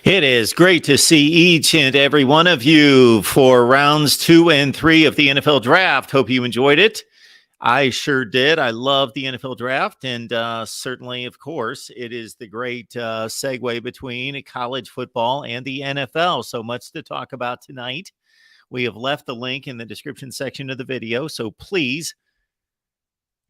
It is great to see each and every one of you for rounds 2 and 3 of the NFL draft. Hope you enjoyed it. I sure did. I love the NFL draft. And certainly, of course, it is the great segue between college football and the NFL. So much to talk about tonight. We have left the link in the description section of the video. So please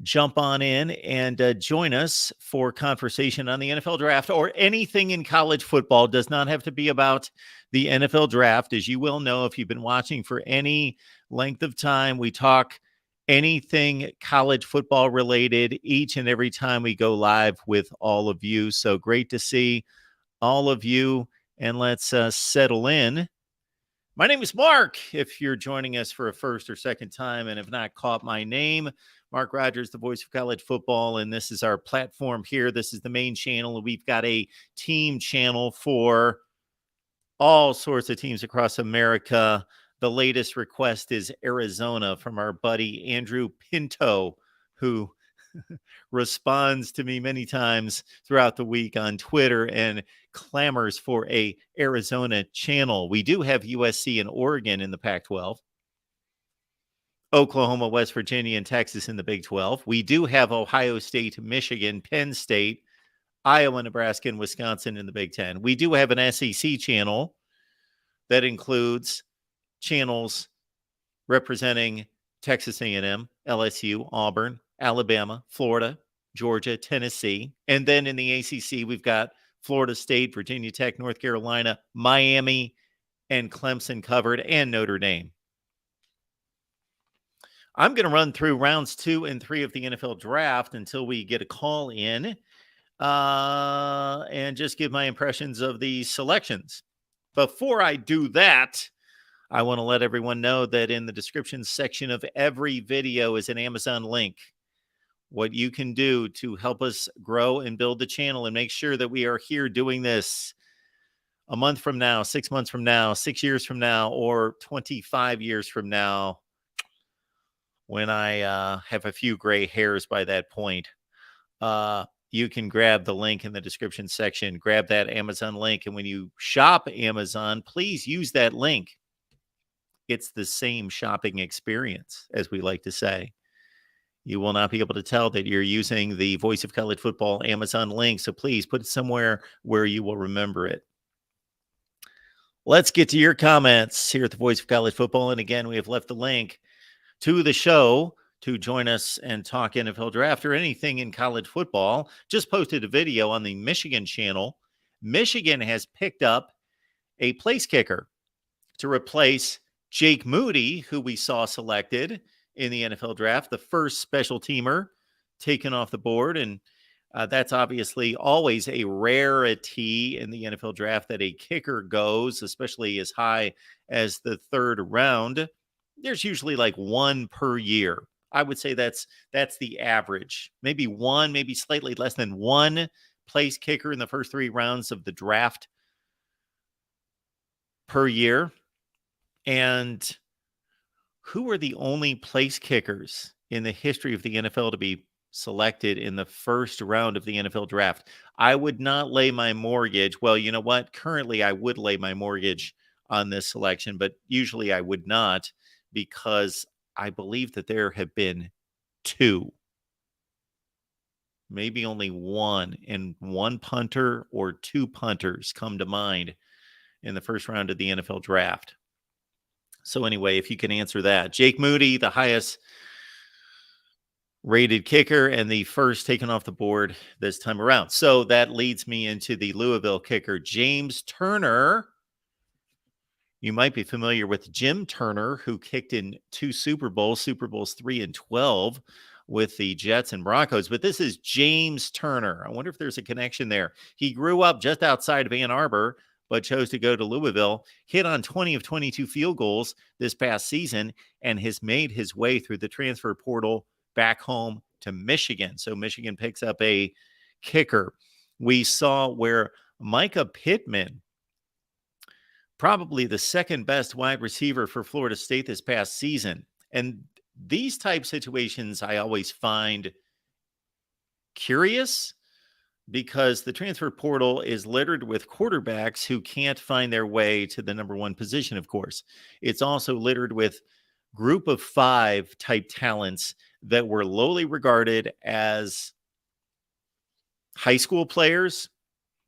jump on in and join us for conversation on the NFL draft or anything in college football. Does not have to be about the NFL draft. As you will know, if you've been watching for any length of time, we talk anything college football related each and every time we go live with all of you. So great to see all of you, and let's settle in. My name is Mark. If you're joining us for a first or second time and have not caught my name, Mark Rogers, the voice of college football, and this is our platform here. This is the main channel, and we've got a team channel for all sorts of teams across America. The latest request is Arizona from our buddy Andrew Pinto, who responds to me many times throughout the week on Twitter and clamors for a Arizona channel. We do have USC and Oregon in the Pac-12. Oklahoma, West Virginia, and Texas in the Big 12. We do have Ohio State, Michigan, Penn State, Iowa, Nebraska, and Wisconsin in the Big 10. We do have an SEC channel that includes channels representing Texas A&M, LSU, Auburn, Alabama, Florida, Georgia, Tennessee. And then in the ACC, we've got Florida State, Virginia Tech, North Carolina, Miami, and Clemson covered, and Notre Dame. I'm going to run through rounds 2 and 3 of the NFL draft until we get a call in and just give my impressions of the selections. Before I do that, I want to let everyone know that in the description section of every video is an Amazon link. What you can do to help us grow and build the channel and make sure that we are here doing this a month from now, 6 months from now, 6 years from now, or 25 years from now, when I have a few gray hairs by that point. You can grab the link in the description section, grab that Amazon link. And when you shop Amazon, please use that link. It's the same shopping experience, as we like to say. You will not be able to tell that you're using the Voice of College Football Amazon link. So please put it somewhere where you will remember it. Let's get to your comments here at the Voice of College Football. And again, we have left the link to the show to join us and talk NFL draft or anything in college football. Just posted a video on the Michigan channel. Michigan has picked up a place kicker to replace Jake Moody, who we saw selected in the NFL draft, the first special teamer taken off the board. And that's obviously always a rarity in the NFL draft that a kicker goes, especially as high as the third round. There's usually like one per year. I would say that's the average. Maybe one, maybe slightly less than one place kicker in the first 3 rounds of the draft per year. And who are the only place kickers in the history of the NFL to be selected in the first round of the NFL draft? I would not lay my mortgage. Well, you know what? Currently, I would lay my mortgage on this selection, but usually I would not, because I believe that there have been 2, maybe only one, and one punter or 2 punters come to mind in the first round of the NFL draft. So anyway, if you can answer that. Jake Moody, the highest rated kicker and the first taken off the board this time around. So that leads me into the Louisville kicker, James Turner. You might be familiar with Jim Turner, who kicked in 2 Super Bowls 3 and 12 with the Jets and Broncos. But this is James Turner. I wonder if there's a connection there. He grew up just outside of Ann Arbor, but chose to go to Louisville, hit on 20 of 22 field goals this past season, and has made his way through the transfer portal back home to Michigan. So Michigan picks up a kicker. We saw where Micah Pittman, probably the second best wide receiver for Florida State this past season. And these type situations I always find curious because the transfer portal is littered with quarterbacks who can't find their way to the number one position, of course. It's also littered with group of five type talents that were lowly regarded as high school players.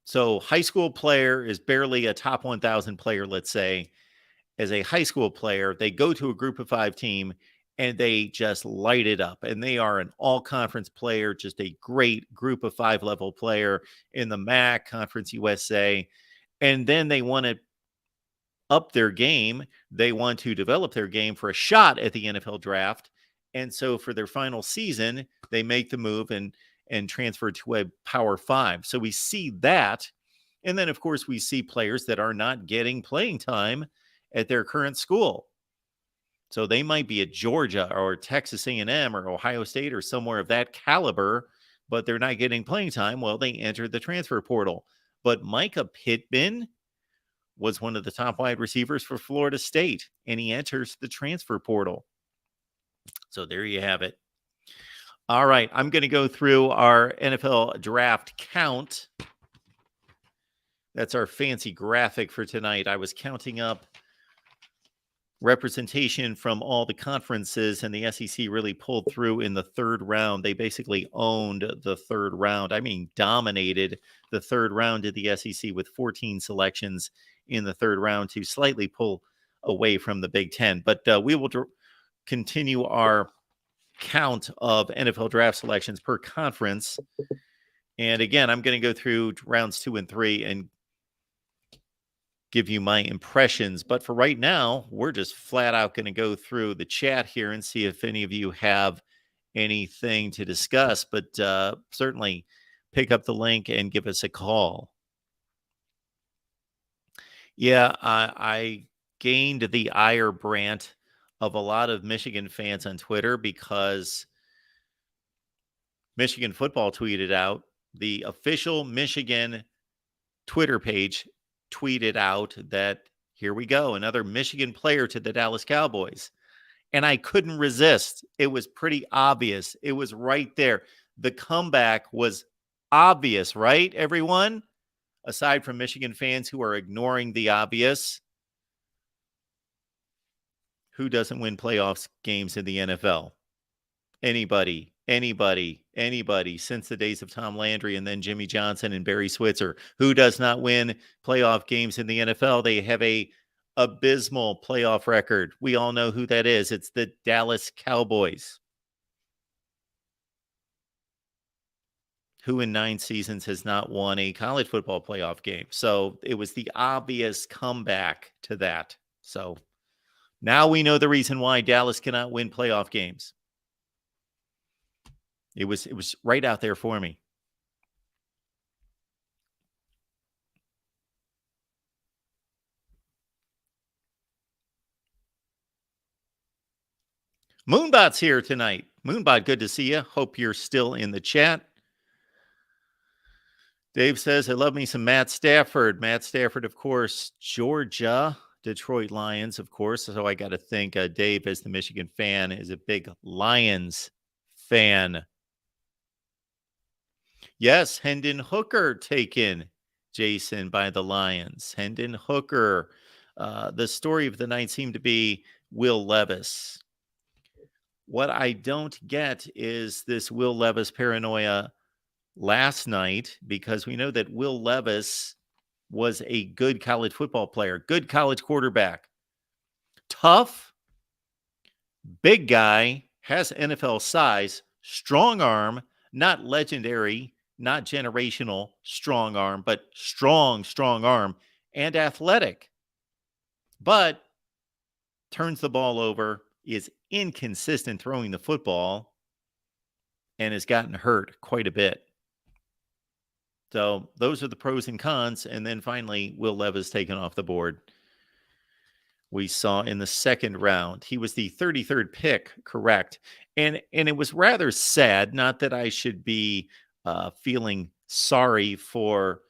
So, high school player is barely a top 1,000 player, let's say. As a high school player, they go to a group of five team and they just light it up. And they are an all conference player, just a great group of five level player in the MAC, Conference USA. And then they want to up their game. They want to develop their game for a shot at the NFL draft. And so for their final season, they make the move and transfer to a Power Five. So we see that. And then, of course, we see players that are not getting playing time at their current school. So they might be at Georgia or Texas A&M or Ohio State or somewhere of that caliber, but they're not getting playing time. Well, they entered the transfer portal. But Micah Pittman was one of the top wide receivers for Florida State, and he enters the transfer portal. So there you have it. All right, I'm going to go through our NFL draft count. That's our fancy graphic for tonight. I was counting up representation from all the conferences, and the SEC really pulled through in the third round. They basically owned the third round. I mean, dominated the third round of the SEC with 14 selections in the third round to slightly pull away from the Big Ten. But we will continue our count of NFL draft selections per conference. And again, I'm going to go through rounds 2 and 3 and give you my impressions. But for right now, we're just flat out going to go through the chat here and see if any of you have anything to discuss. But certainly pick up the link and give us a call. Yeah, I gained the ire brand of a lot of Michigan fans on Twitter because Michigan football tweeted out, the official Michigan Twitter page tweeted out that here we go, another Michigan player to the Dallas Cowboys. And I couldn't resist. It was pretty obvious. It was right there. The comeback was obvious, right, everyone? Aside from Michigan fans who are ignoring the obvious, who doesn't win playoffs games in the NFL? Anybody since the days of Tom Landry and then Jimmy Johnson and Barry Switzer. Who does not win playoff games in the NFL? They have a abysmal playoff record. We all know who that is. It's the Dallas Cowboys, who in 9 seasons has not won a college football playoff game. So it was the obvious comeback to that. So now we know the reason why Dallas cannot win playoff games. It was right out there for me. Moonbot's here tonight. Moonbot, good to see you. Hope you're still in the chat. Dave says, I love me some Matt Stafford. Matt Stafford, of course, Georgia, Detroit Lions, of course. So I got to think Dave, as the Michigan fan, is a big Lions fan. Yes, Hendon Hooker taken, Jason, by the Lions. Hendon Hooker. The story of the night seemed to be Will Levis. What I don't get is this Will Levis paranoia last night, because we know that Will Levis was a good college football player, good college quarterback, tough, big guy, has NFL size, strong arm, not legendary, not generational strong arm, but strong arm, and athletic. But turns the ball over, is inconsistent throwing the football, and has gotten hurt quite a bit. So those are the pros and cons. And then finally, Will Levis taken off the board. We saw in the second round. He was the 33rd pick, correct? And it was rather sad, not that I should be feeling sorry for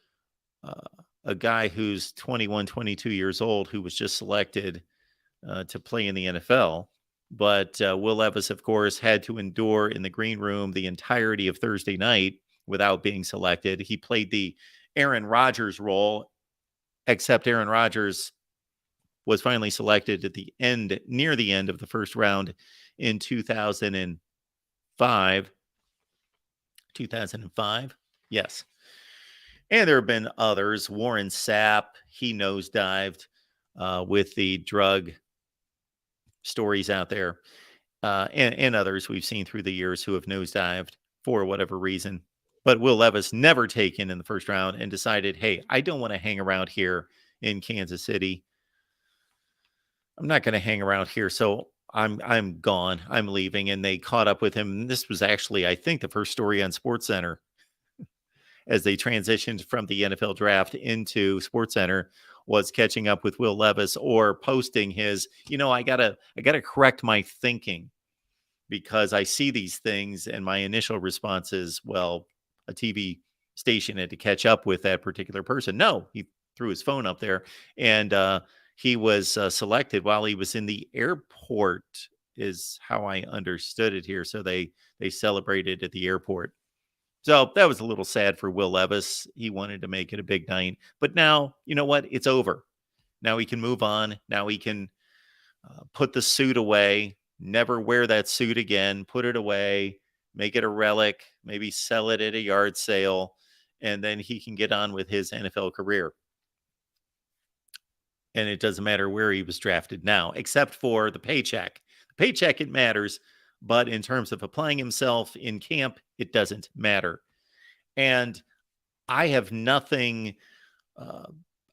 a guy who's 21, 22 years old who was just selected to play in the NFL. But Will Levis, of course, had to endure in the green room the entirety of Thursday night without being selected. He played the Aaron Rodgers role, except Aaron Rodgers was finally selected at the end, near the end of the first round in 2005. 2005? Yes. And there have been others. Warren Sapp, he nosedived with the drug stories out there, and others we've seen through the years who have nosedived for whatever reason. But Will Levis never taken in the first round and decided, hey, I don't want to hang around here in Kansas City. I'm not going to hang around here. So I'm gone. I'm leaving. And they caught up with him. And this was actually, I think, the first story on SportsCenter as they transitioned from the NFL draft into SportsCenter, was catching up with Will Levis or posting his, I gotta correct my thinking because I see these things and my initial response is, well, a TV station had to catch up with that particular person. No, he threw his phone up there and he was selected while he was in the airport is how I understood it here. So they celebrated at the airport. So that was a little sad for Will Levis. He wanted to make it a big night. But now, you know what? It's over. Now he can move on. Now he can put the suit away, never wear that suit again, put it away, make it a relic, maybe sell it at a yard sale, and then he can get on with his NFL career. And it doesn't matter where he was drafted now, except for the paycheck. The paycheck, it matters. But in terms of applying himself in camp, it doesn't matter. And I have nothing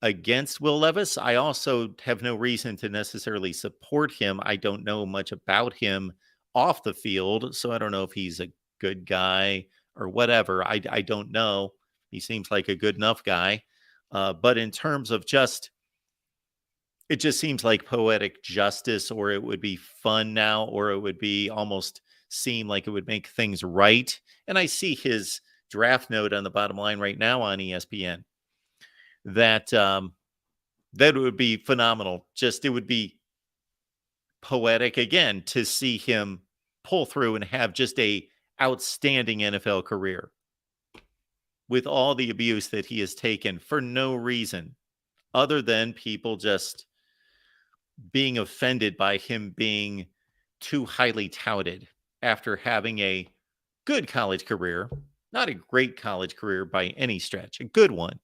against Will Levis. I also have no reason to necessarily support him. I don't know much about him off the field, so I don't know if he's a good guy or whatever. I don't know. He seems like a good enough guy. But in terms of it just seems like poetic justice, or it would be fun now, or it would be almost seem like it would make things right. And I see his draft note on the bottom line right now on ESPN that that would be phenomenal. Just it would be poetic again to see him pull through and have just a outstanding NFL career with all the abuse that he has taken for no reason other than people just being offended by him being too highly touted after having a good college career, not a great college career by any stretch, a good one.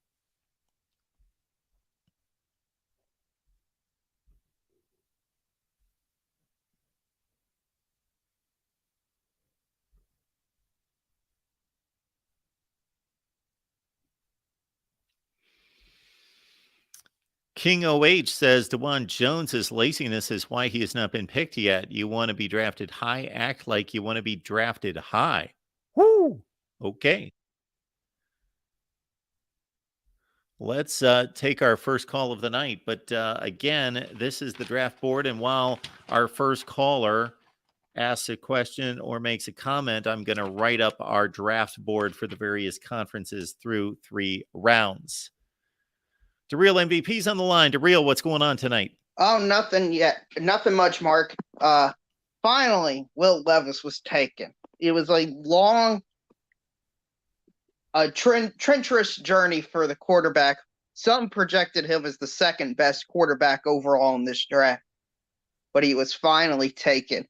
King OH says DeJuan Jones's laziness is why he has not been picked yet. You want to be drafted high, act like you want to be drafted high. Woo! Okay. Let's take our first call of the night. But again, this is the draft board. And while our first caller asks a question or makes a comment, I'm going to write up our draft board for the various conferences through 3 rounds. DeReal MVP's on the line. DeReal, what's going on tonight? Oh, nothing yet. Nothing much, Mark. Finally, Will Levis was taken. It was a long, treacherous journey for the quarterback. Some projected him as the second best quarterback overall in this draft, but he was finally taken.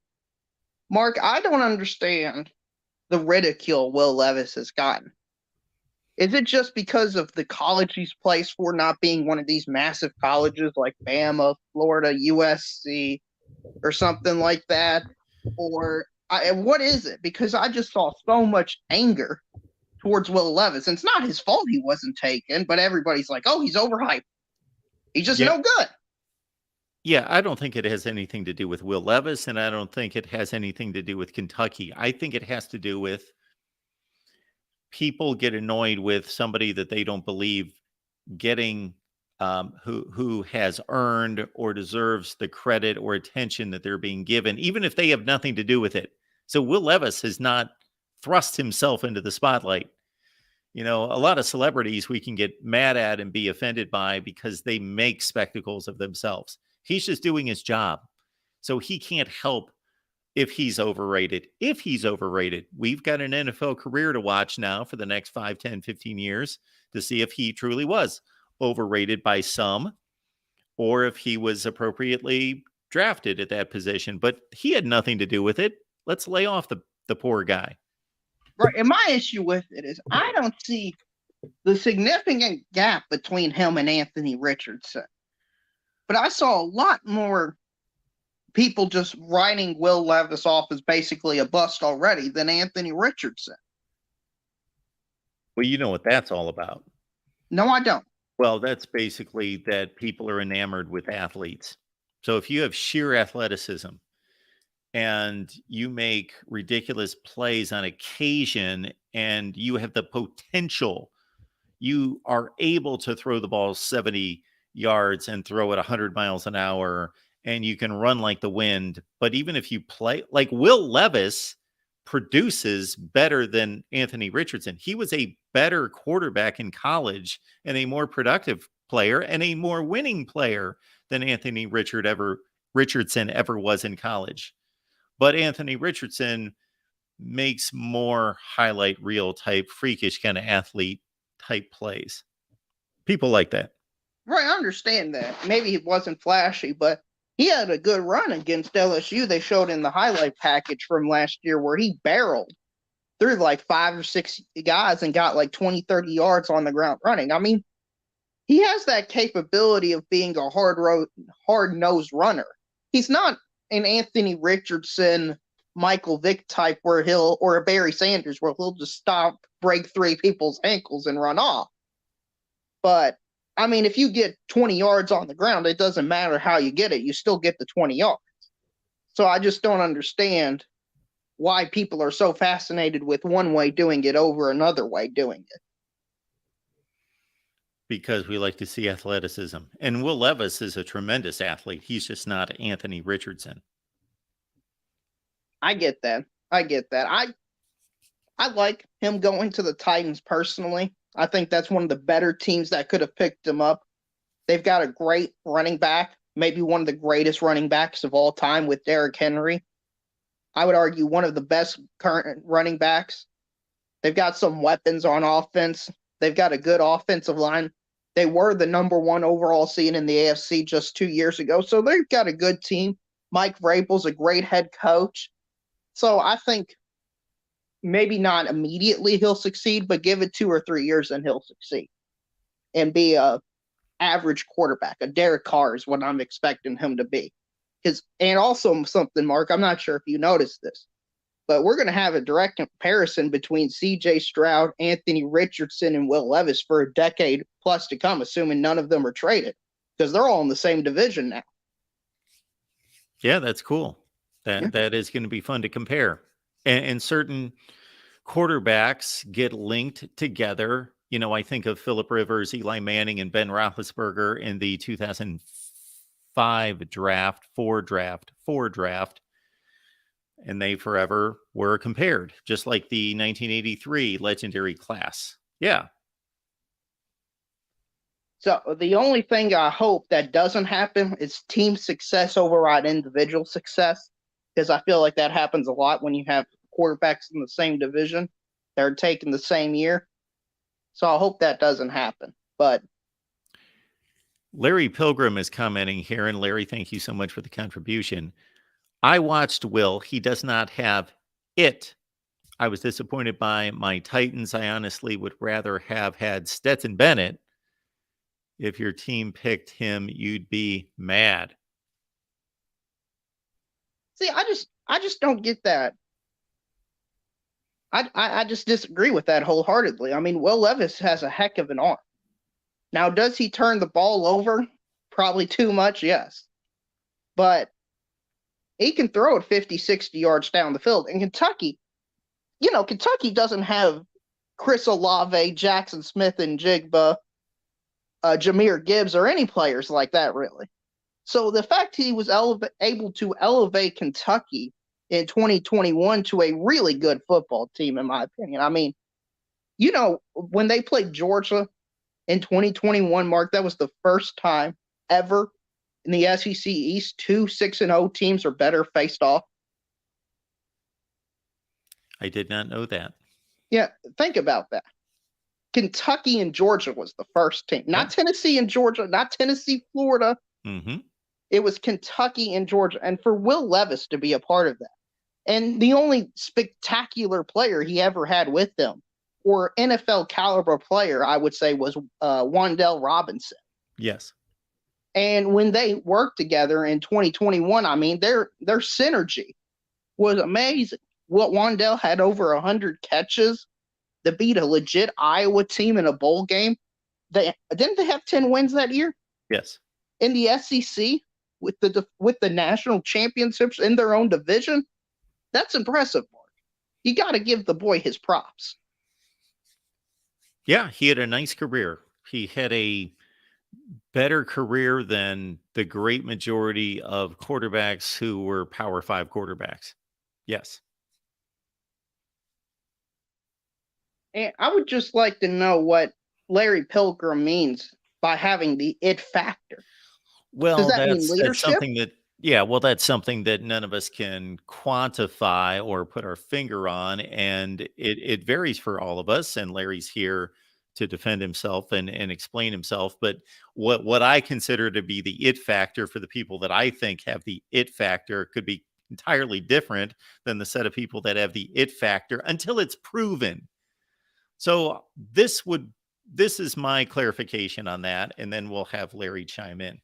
Mark, I don't understand the ridicule Will Levis has gotten. Is it just because of the college he's placed for not being one of these massive colleges like Bama, Florida, USC, or something like that? Or what is it? Because I just saw so much anger towards Will Levis. And it's not his fault he wasn't taken, but everybody's like, oh, he's overhyped. He's just no good. Yeah, I don't think it has anything to do with Will Levis, and I don't think it has anything to do with Kentucky. I think it has to do with people get annoyed with somebody that they don't believe getting who has earned or deserves the credit or attention that they're being given, even if they have nothing to do with it. So Will Levis has not thrust himself into the spotlight. A lot of celebrities we can get mad at and be offended by because they make spectacles of themselves. He's just doing his job. So he can't help if he's overrated. If he's overrated, we've got an NFL career to watch now for the next 5, 10, 15 years to see if he truly was overrated by some or if he was appropriately drafted at that position. But he had nothing to do with it. Let's lay off the poor guy. Right. And my issue with it is I don't see the significant gap between him and Anthony Richardson. But I saw a lot more people just writing Will Levis off as basically a bust already than Anthony Richardson. Well, you know what that's all about. No, I don't. Well, that's basically that people are enamored with athletes. So if you have sheer athleticism and you make ridiculous plays on occasion and you have the potential, you are able to throw the ball 70 yards and throw it 100 miles an hour, and you can run like the wind. But even if you play like Will Levis produces better than Anthony Richardson. He was a better quarterback in college and a more productive player and a more winning player than Anthony Richardson ever was in college. But Anthony Richardson makes more highlight reel type, freakish kind of athlete type plays. People like that. Right, I understand that. Maybe it wasn't flashy, but he had a good run against LSU. They showed in the highlight package from last year where he barreled through like 5 or 6 guys and got like 20, 30 yards on the ground running. I mean, he has that capability of being a hard-nosed runner. He's not an Anthony Richardson, Michael Vick type or a Barry Sanders where he'll just stop, break 3 people's ankles and run off. But I mean, if you get 20 yards on the ground, it doesn't matter how you get it. You still get the 20 yards. So I just don't understand why people are so fascinated with one way doing it over another way doing it. Because we like to see athleticism. And Will Levis is a tremendous athlete. He's just not Anthony Richardson. I get that. I like him going to the Titans personally. I think that's one of the better teams that could have picked him up. They've got a great running back, maybe one of the greatest running backs of all time with Derrick Henry. I would argue one of the best current running backs. They've got some weapons on offense. They've got a good offensive line. They were the number 1 overall seed in the AFC just 2 years ago. So they've got a good team. Mike Vrabel's a great head coach. So I think maybe not immediately he'll succeed, but give it 2 or 3 years and he'll succeed and be a average quarterback. A Derek Carr is what I'm expecting him to be. And also something, Mark, I'm not sure if you noticed this, but we're going to have a direct comparison between C.J. Stroud, Anthony Richardson, and Will Levis for a decade plus to come, assuming none of them are traded, because they're all in the same division now. Yeah, that's cool. That is going to be fun to compare. And certain quarterbacks get linked together. You know, I think of Phillip Rivers, Eli Manning, and Ben Roethlisberger in the 2005 draft, four draft, and they forever were compared, just like the 1983 legendary class. Yeah. So the only thing I hope that doesn't happen is team success override individual success, because I feel like that happens a lot when you have quarterbacks in the same division that are taken the same year. So I hope that doesn't happen. But Larry Pilgrim is commenting here, and Larry, thank you so much for the contribution. I watched Will. He does not have it. I was disappointed by my Titans. I honestly would rather have had Stetson Bennett. If your team picked him, you'd be mad. See, I just don't get that. I just disagree with that wholeheartedly. I mean, Will Levis has a heck of an arm. Now, does he turn the ball over? Probably too much, yes. But he can throw it 50, 60 yards down the field. And Kentucky doesn't have Chris Olave, Jackson Smith, and Jigba, Jahmyr Gibbs, or any players like that, really. So the fact he was able to elevate Kentucky in 2021 to a really good football team, in my opinion. I mean, when they played Georgia in 2021, Mark, that was the first time ever in the SEC East 2 6-0 teams or better faced off. I did not know that. Yeah, think about that. Kentucky and Georgia was the first team, not Tennessee and Georgia, not Tennessee, Florida. Mm-hmm. It was Kentucky and Georgia, and for Will Levis to be a part of that. And the only spectacular player he ever had with them, or NFL caliber player, I would say, was Wan'Dale Robinson. Yes. And when they worked together in 2021, I mean, their synergy was amazing. Wan'Dale had over 100 catches to beat a legit Iowa team in a bowl game. Didn't they have 10 wins that year? Yes. In the SEC with the national championships in their own division? That's impressive, Mark. You got to give the boy his props. Yeah, he had a nice career. He had a better career than the great majority of quarterbacks who were Power 5 quarterbacks. Yes. And I would just like to know what Larry Pilgrim means by having the it factor. Does Well, that mean that's leadership? something that that's something that none of us can quantify or put our finger on, and it varies for all of us. And Larry's here to defend himself and explain himself. But what I consider to be the it factor for the people that I think have the it factor could be entirely different than the set of people that have the it factor until it's proven. So this is my clarification on that, and then we'll have Larry chime in.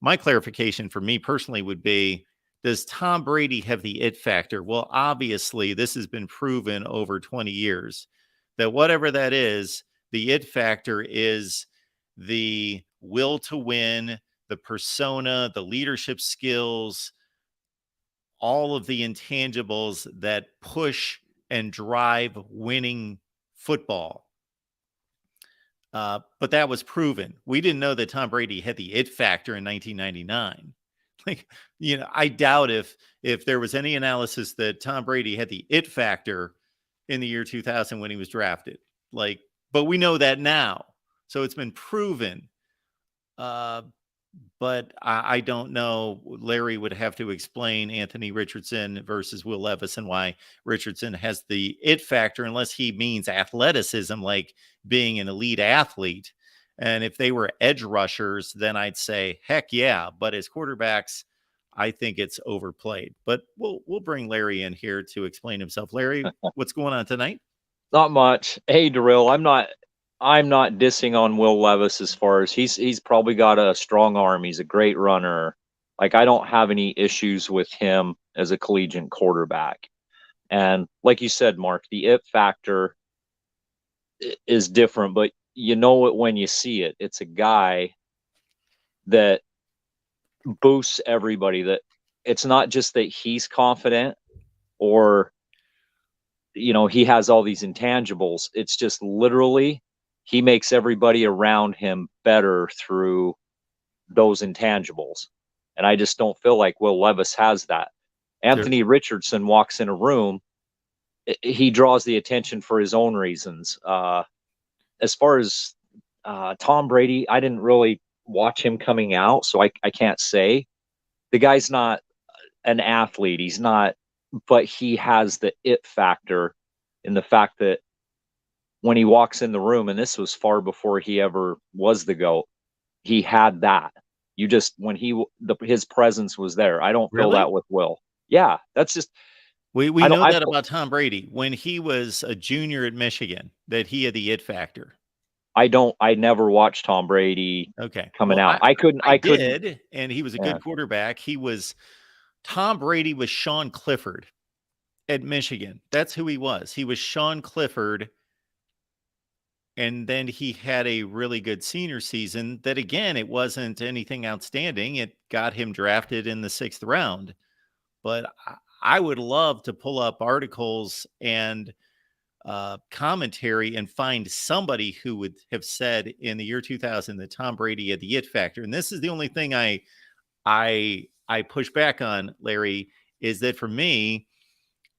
My clarification for me personally would be, does Tom Brady have the it factor? Well, obviously, this has been proven over 20 years that whatever that is, the it factor is the will to win, the persona, the leadership skills, all of the intangibles that push and drive winning football. But that was proven. We didn't know that Tom Brady had the it factor in 1999. Like, I doubt if there was any analysis that Tom Brady had the it factor in the year 2000 when he was drafted. But we know that now. So it's been proven. But I don't know. Larry would have to explain Anthony Richardson versus Will Levis and why Richardson has the it factor, unless he means athleticism, like being an elite athlete. And if they were edge rushers, then I'd say, heck yeah. But as quarterbacks, I think it's overplayed. But we'll bring Larry in here to explain himself. Larry, what's going on tonight? Not much. Hey, Darrell, I'm not dissing on Will Levis as far as he's probably got a strong arm. He's a great runner. Like, I don't have any issues with him as a collegiate quarterback. And like you said, Mark, the it factor is different, but you know it when you see it. It's a guy that boosts everybody. That it's not just that he's confident or he has all these intangibles. It's just literally he makes everybody around him better through those intangibles. And I just don't feel like Will Levis has that. Anthony Richardson walks in a room, he draws the attention for his own reasons. As far as Tom Brady, I didn't really watch him coming out, so I can't say. The guy's not an athlete. He's not, but he has the it factor in the fact that when he walks in the room, and this was far before he ever was the GOAT, he had that. You just, when his presence was there. I don't feel that with Will. Yeah, that's just. We know that about Tom Brady when he was a junior at Michigan, that he had the it factor. I never watched Tom Brady coming out. I couldn't. And he was a good quarterback. Tom Brady was Sean Clifford at Michigan. That's who he was. He was Sean Clifford. And then he had a really good senior season that, again, it wasn't anything outstanding. It got him drafted in the 6th round. But I would love to pull up articles and commentary and find somebody who would have said in the year 2000 that Tom Brady had the it factor. And this is the only thing I push back on, Larry, is that for me,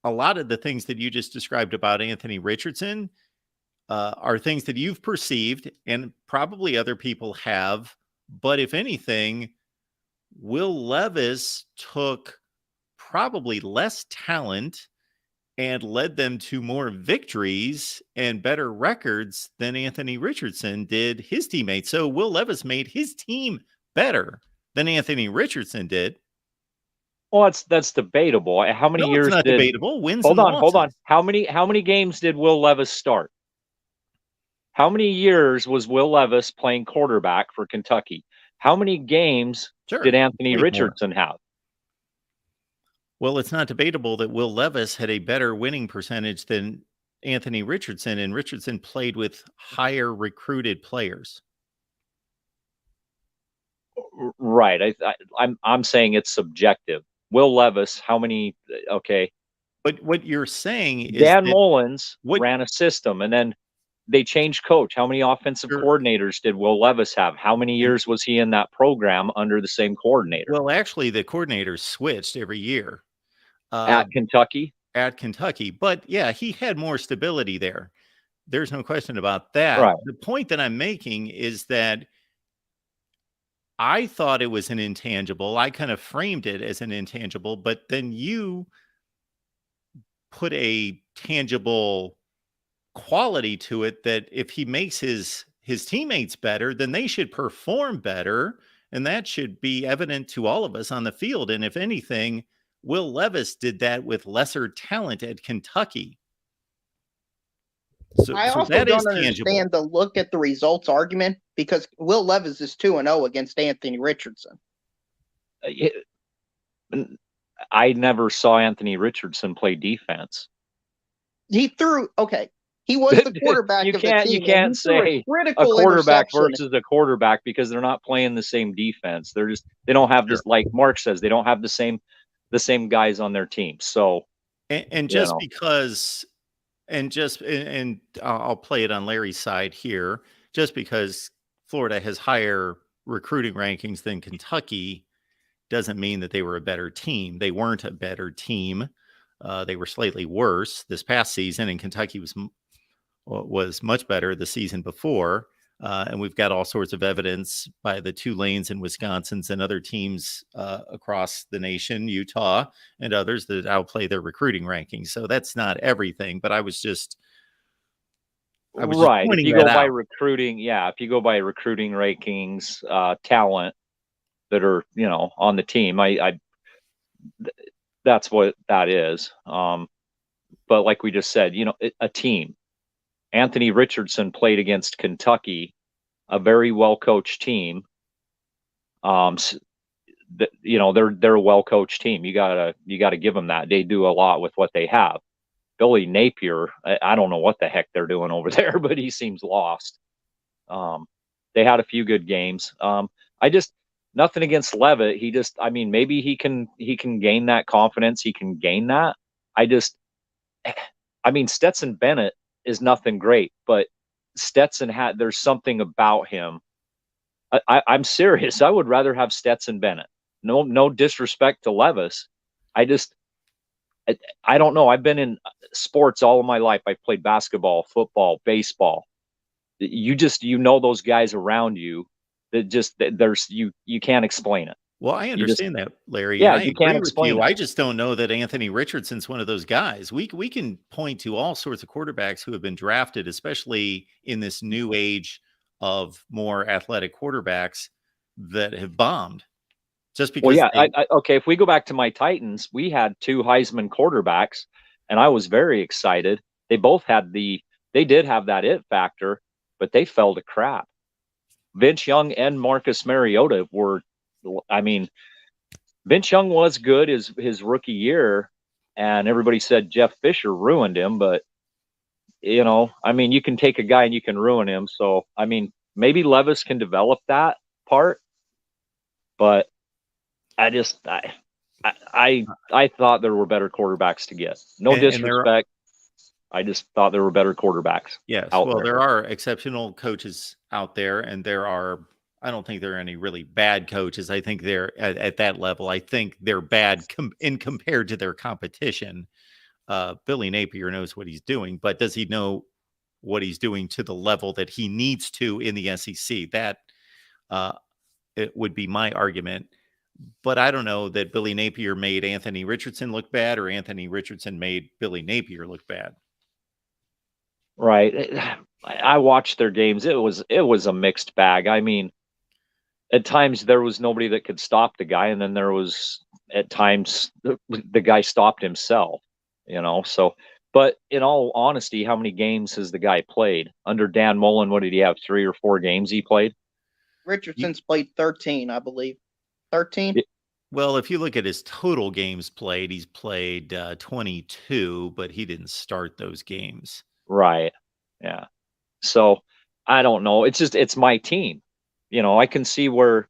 a lot of the things that you just described about Anthony Richardson are things that you've perceived and probably other people have. But if anything, Will Levis took probably less talent and led them to more victories and better records than Anthony Richardson did his teammates. So Will Levis made his team better than Anthony Richardson did. Well, that's debatable. How many No, it's years not did? debatable. Wins Hold and on, hold on. losses. How many games did Will Levis start? How many years was Will Levis playing quarterback for Kentucky? How many games Sure. did Anthony Played more. Richardson have? Well, it's not debatable that Will Levis had a better winning percentage than Anthony Richardson, and Richardson played with higher recruited players. Right. I'm saying it's subjective. Will Levis, how many? Okay. But what you're saying is Dan that Mullins what ran a system, and then they changed coach. How many offensive you're, coordinators did Will Levis have? How many and, years was he in that program under the same coordinator well, actually, the coordinators switched every year at Kentucky? at Kentucky. But yeah, he had more stability there. There's no question about that. Right. The point that I'm making is that I thought it was an intangible. I kind of framed it as an intangible, but then you put a tangible quality to it that if he makes his teammates better, then they should perform better, and that should be evident to all of us on the field. And if anything, Will Levis did that with lesser talent at Kentucky. So I also that is don't tangible. understand the look at the results argument because Will Levis is 2-0 against Anthony Richardson. I never saw Anthony Richardson play defense. He threw He was the quarterback You of the can't team. you can't and he threw say a critical quarterback interception. versus a quarterback because they're not playing the same defense. They don't have this, like Mark says, they don't have the same guys on their team. So and just because and I'll play it on Larry's side here, just because Florida has higher recruiting rankings than Kentucky doesn't mean that they were a better team. They weren't a better team. They were slightly worse this past season, and Kentucky was much better the season before. And we've got all sorts of evidence by the Tulanes and Wisconsins and other teams across the nation, Utah and others, that outplay their recruiting rankings. So that's not everything, but I was just right. If pointing you that go by out. recruiting, if you go by recruiting rankings, talent that are on the team, that's what that is. But like we just said, a team. Anthony Richardson played against Kentucky, a very well coached team. They're a well coached team. You gotta give them that. They do a lot with what they have. Billy Napier, I don't know what the heck they're doing over there, but he seems lost. They had a few good games. Nothing against Levitt. Maybe he can gain that confidence. He can gain that. Stetson Bennett is nothing great, but there's something about him. I'm serious. I would rather have Stetson Bennett. No disrespect to Levis. I don't know. I've been in sports all of my life. I've played basketball, football, baseball. You those guys around you that you can't explain it. Well, I understand that, Larry. Yeah, and I you can't agree with explain you. it. I just don't know that Anthony Richardson's one of those guys. We can point to all sorts of quarterbacks who have been drafted, especially in this new age of more athletic quarterbacks that have bombed. Just because Okay. If we go back to my Titans, we had 2 Heisman quarterbacks, and I was very excited. They both they did have that it factor, but they fell to crap. Vince Young and Marcus Mariota Vince Young was good his rookie year, and everybody said Jeff Fisher ruined him, but you can take a guy and you can ruin him. So, maybe Levis can develop that part, but I thought there were better quarterbacks to get. No disrespect. I just thought there were better quarterbacks. Yes. Well, there are exceptional coaches out there, and I don't think there are any really bad coaches. I think they're at that level. I think they're bad in compared to their competition. Billy Napier knows what he's doing, but does he know what he's doing to the level that he needs to in the SEC? That it would be my argument. But I don't know that Billy Napier made Anthony Richardson look bad or Anthony Richardson made Billy Napier look bad. Right. I watched their games. It was a mixed bag. I mean, at times there was nobody that could stop the guy, and then there was at times the guy stopped himself, So, but in all honesty, how many games has the guy played under Dan Mullen? What did he have? 3 or 4 games he played? Richardson's played 13, I believe. 13? Well, if you look at his total games played, he's played 22, but he didn't start those games. Right. Yeah. So I don't know. It's my team. I can see where,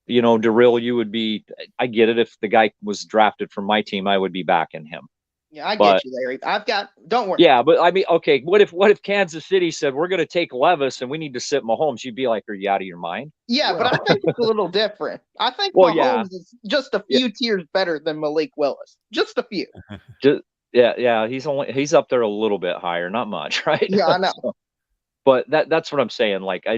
Darryl, you would be. I get it. If the guy was drafted from my team, I would be backing him. Yeah, I get you, Larry. Don't worry. Yeah, but I mean, okay, what if Kansas City said we're going to take Levis and we need to sit Mahomes? You'd be like, are you out of your mind? Yeah, but I think it's a little different. I think Mahomes is just a few tiers better than Malik Willis. Just a few. Yeah, he's up there a little bit higher, not much, right? Yeah, I know. So, but that's what I'm saying. Like, I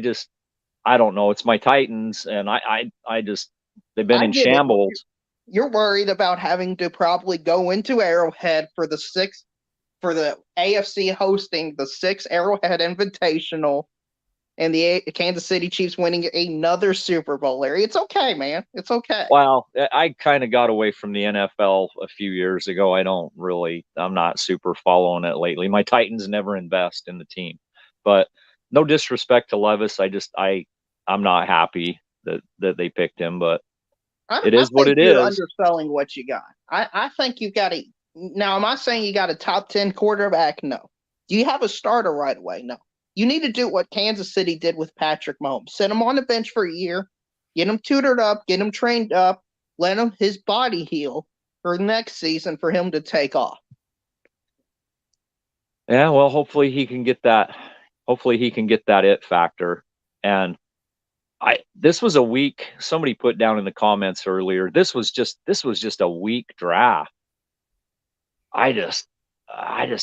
don't know. It's my Titans, and they've been in shambles. You're worried about having to probably go into Arrowhead for the AFC hosting the 6th Arrowhead Invitational and the Kansas City Chiefs winning another Super Bowl, Larry. It's okay, man. It's okay. Well, I kind of got away from the NFL a few years ago. I'm not super following it lately. My Titans never invest in the team, but no disrespect to Levis. I'm not happy that they picked him, but it is what it is. You're underselling what you got. I think you've got now, am I saying you got a top 10 quarterback? No. Do you have a starter right away? No. You need to do what Kansas City did with Patrick Mahomes. Sit him on the bench for a year, get him tutored up, get him trained up, let his body heal for next season for him to take off. Yeah, well, hopefully he can get that. Hopefully he can get that it factor. And this was a week. Somebody put down in the comments earlier. This was just a weak draft. I just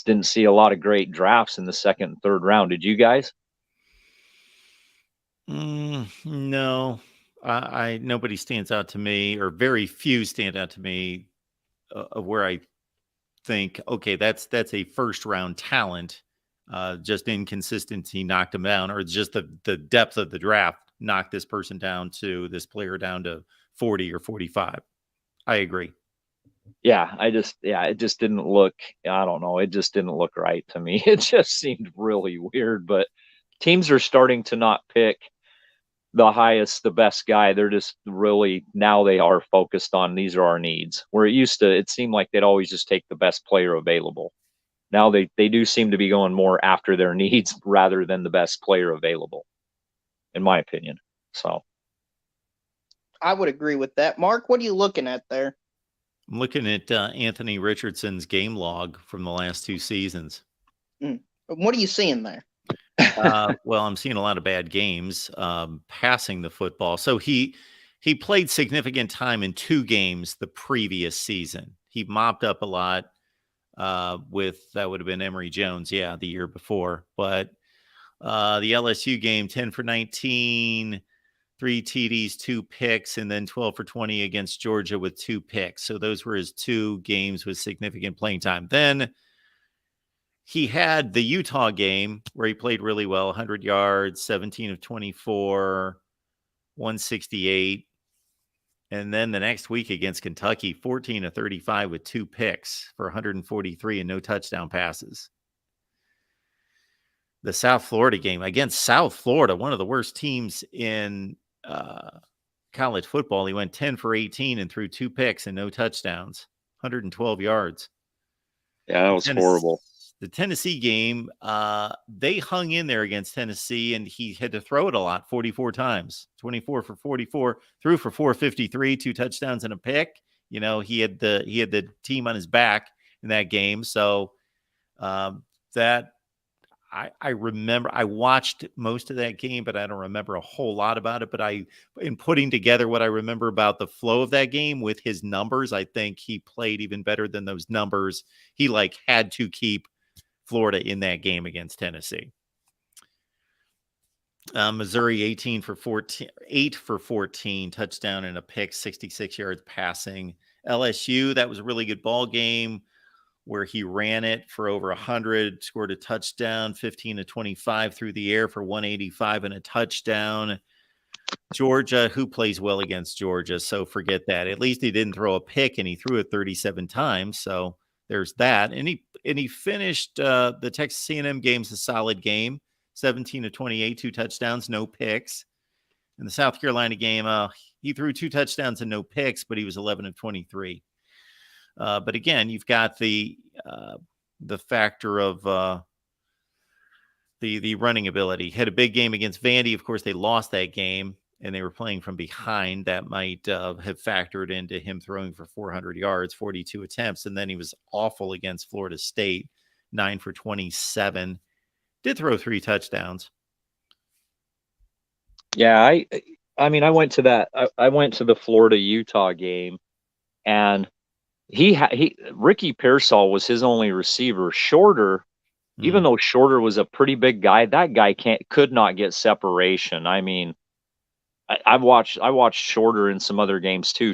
didn't see a lot of great drafts in the 2nd and 3rd round. Did you guys? No, nobody stands out to me, or very few stand out to me of where I think, okay, that's a 1st round talent. Just inconsistency knocked him down, or just the depth of the draft knocked this person down to this player down to 40 or 45. I agree. Yeah, it just didn't look, I don't know, it just didn't look right to me. It just seemed really weird, but teams are starting to not pick the best guy. They're just really, now they are focused on, these are our needs. Where it seemed like they'd always just take the best player available. Now they do seem to be going more after their needs rather than the best player available, in my opinion. So I would agree with that. Mark, what are you looking at there? I'm looking at Anthony Richardson's game log from the last 2 seasons. What are you seeing there? Well, I'm seeing a lot of bad games passing the football. So he played significant time in 2 games the previous season. He mopped up a lot with, that would have been Emory Jones, the year before. But the LSU game, 10 for 19, 3 TDs, 2 picks, and then 12 for 20 against Georgia with 2 picks. So those were his 2 games with significant playing time. Then he had the Utah game where he played really well, 100 yards, 17 of 24, 168. And then the next week against Kentucky, 14 of 35 with 2 picks for 143 and no touchdown passes. The South Florida game against South Florida, one of the worst teams in college football. He went 10 for 18 and threw 2 picks and no touchdowns, 112 yards. Yeah, that was horrible. The Tennessee game, they hung in there against Tennessee, and he had to throw it a lot, 44 times, 24 for 44, threw for 453, 2 touchdowns and a pick. He had the team on his back in that game. So that I remember, I watched most of that game, but I don't remember a whole lot about it. But in putting together what I remember about the flow of that game with his numbers, I think he played even better than those numbers. He had to keep Florida in that game against Tennessee. Missouri 18 for 14, 8 for 14, touchdown and a pick, 66 yards passing. LSU, that was a really good ball game where he ran it for over 100, scored a touchdown, 15 to 25 through the air for 185 and a touchdown. Georgia, who plays well against Georgia? So forget that. At least he didn't throw a pick, and he threw it 37 times. So there's that. And he finished the Texas A&M game's a solid game, 17 to 28, 2 touchdowns, no picks. In the South Carolina game, he threw 2 touchdowns and no picks, but he was 11 of 23. But again, you've got the factor of the running ability. Had a big game against Vandy. Of course, they lost that game, and they were playing from behind. That might have factored into him throwing for 400 yards, 42 attempts, and then he was awful against Florida State, 9 for 27. Did throw 3 touchdowns. Yeah, I mean, I went to the Florida-Utah game, and Ricky Pearsall was his only receiver. Shorter, even though Shorter was a pretty big guy, that guy could not get separation. I mean, I watched Shorter in some other games too.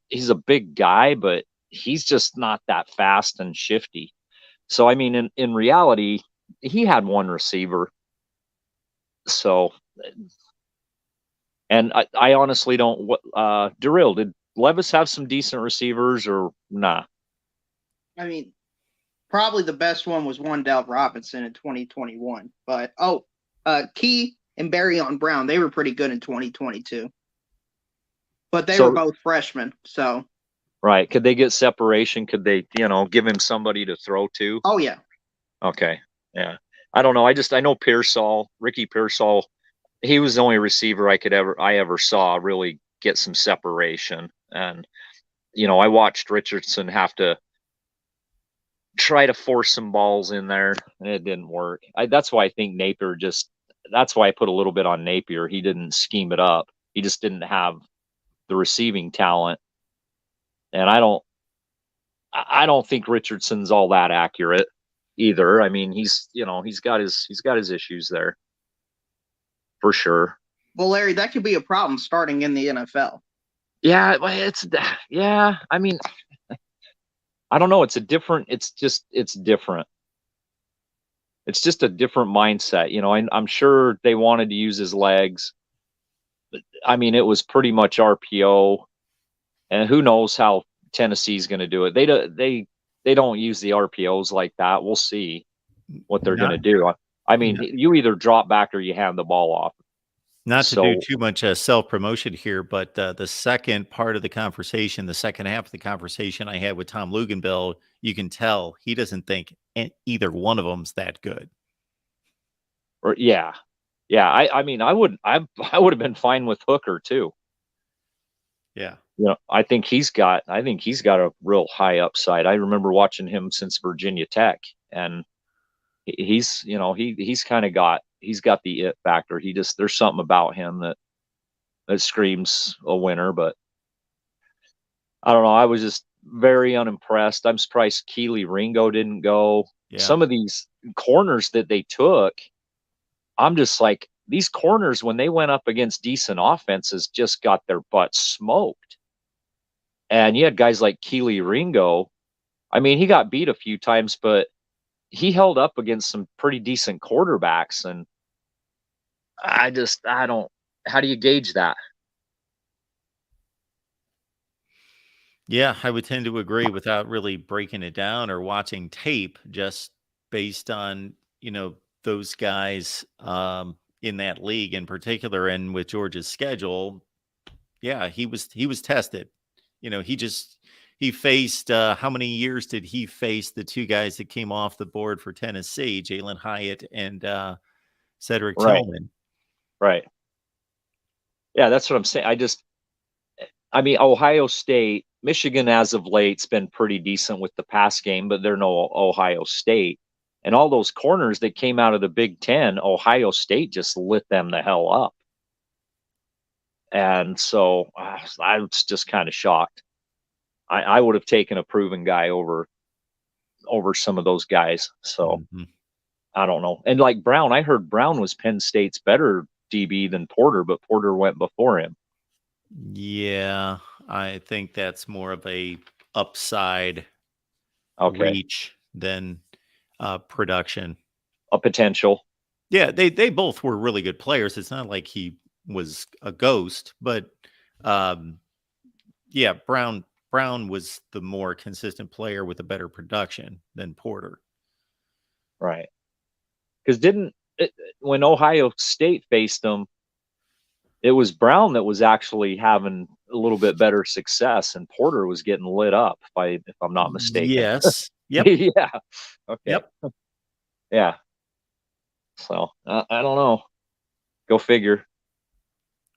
He's a big guy, but he's just not that fast and shifty. So I mean, in reality, he had one receiver. So, and I honestly don't. Darrell, did Levis have some decent receivers or nah? I mean, probably the best one was Wan'Dale Robinson in 2021. But Key and Barryon Brown, they were pretty good in 2022. But they were both freshmen, so. Right. Could they get separation? Could they, give him somebody to throw to? Oh, yeah. Okay. Yeah. I don't know. I know Ricky Pearsall, he was the only receiver I ever saw really get some separation. And, I watched Richardson have to try to force some balls in there, and it didn't work. That's why I think that's why I put a little bit on Napier. He didn't scheme it up. He just didn't have the receiving talent. And I don't think Richardson's all that accurate either. I mean, he's got his issues there for sure. Well, Larry, that could be a problem starting in the NFL. Yeah, I mean, I don't know. It's different. It's just a different mindset. I'm sure they wanted to use his legs. But, I mean, it was pretty much RPO, and who knows how Tennessee's going to do it. They don't use the RPOs like that. We'll see what they're going to do. I mean, you either drop back or you hand the ball off. Not to do too much self-promotion here, but the second part of the conversation, the second half of the conversation I had with Tom Luganbill, you can tell he doesn't think either one of them's that good. Or yeah. I mean, I would have been fine with Hooker too. Yeah. I think he's got a real high upside. I remember watching him since Virginia Tech, and he's got the it factor. There's something about him that screams a winner, but I don't know. I was just very unimpressed. I'm surprised Keely Ringo didn't go. Yeah. Some of these corners that they took, I'm just like, these corners, when they went up against decent offenses, just got their butts smoked. And you had guys like Keely Ringo. I mean, he got beat a few times, but he held up against some pretty decent quarterbacks. And I don't, how do you gauge that? Yeah, I would tend to agree without really breaking it down or watching tape, just based on, those guys in that league in particular. And with Georgia's schedule, yeah, he was tested. He faced, how many years did he face the two guys that came off the board for Tennessee, Jalen Hyatt and Cedric Tillman? Right. Yeah, that's what I'm saying. I mean, Ohio State, Michigan as of late's been pretty decent with the pass game, but they're no Ohio State. And all those corners that came out of the Big Ten, Ohio State just lit them the hell up. And so I was just kind of shocked. I would have taken a proven guy over some of those guys. So I don't know. And like Brown, I heard Brown was Penn State's better DB than Porter, but Porter went before him. Yeah, I think that's more of a upside reach than production. A potential. Yeah, they both were really good players. It's not like he was a ghost, but yeah, Brown was the more consistent player with a better production than Porter. Right. Because when Ohio State faced them, it was Brown that was actually having a little bit better success, and Porter was getting lit up, if I'm not mistaken. Yes. Yep. Yeah. Okay. Yep. Yeah. So I don't know. Go figure.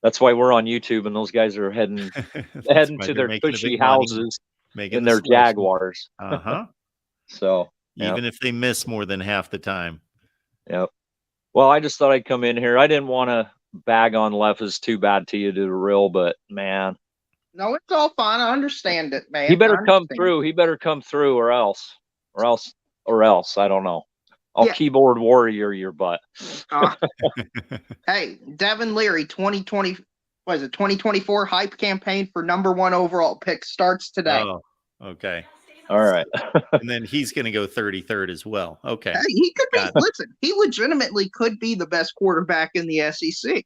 That's why we're on YouTube, and those guys are heading to their cushy houses in their Jaguars. So even if they miss more than half the time. Yep. Well, I just thought I'd come in here. I didn't want to bag on Levis too bad to you, to the real, but man. No, it's all fine. I understand it, man. He better come through. He better come through, or else. I don't know. I'll keyboard warrior your butt. Hey, Devin Leary, 2024 hype campaign for #1 overall pick starts today. Oh, okay. All right. And then he's going to go 33rd as well. Okay. Hey, he could be. Listen, he legitimately could be the best quarterback in the SEC.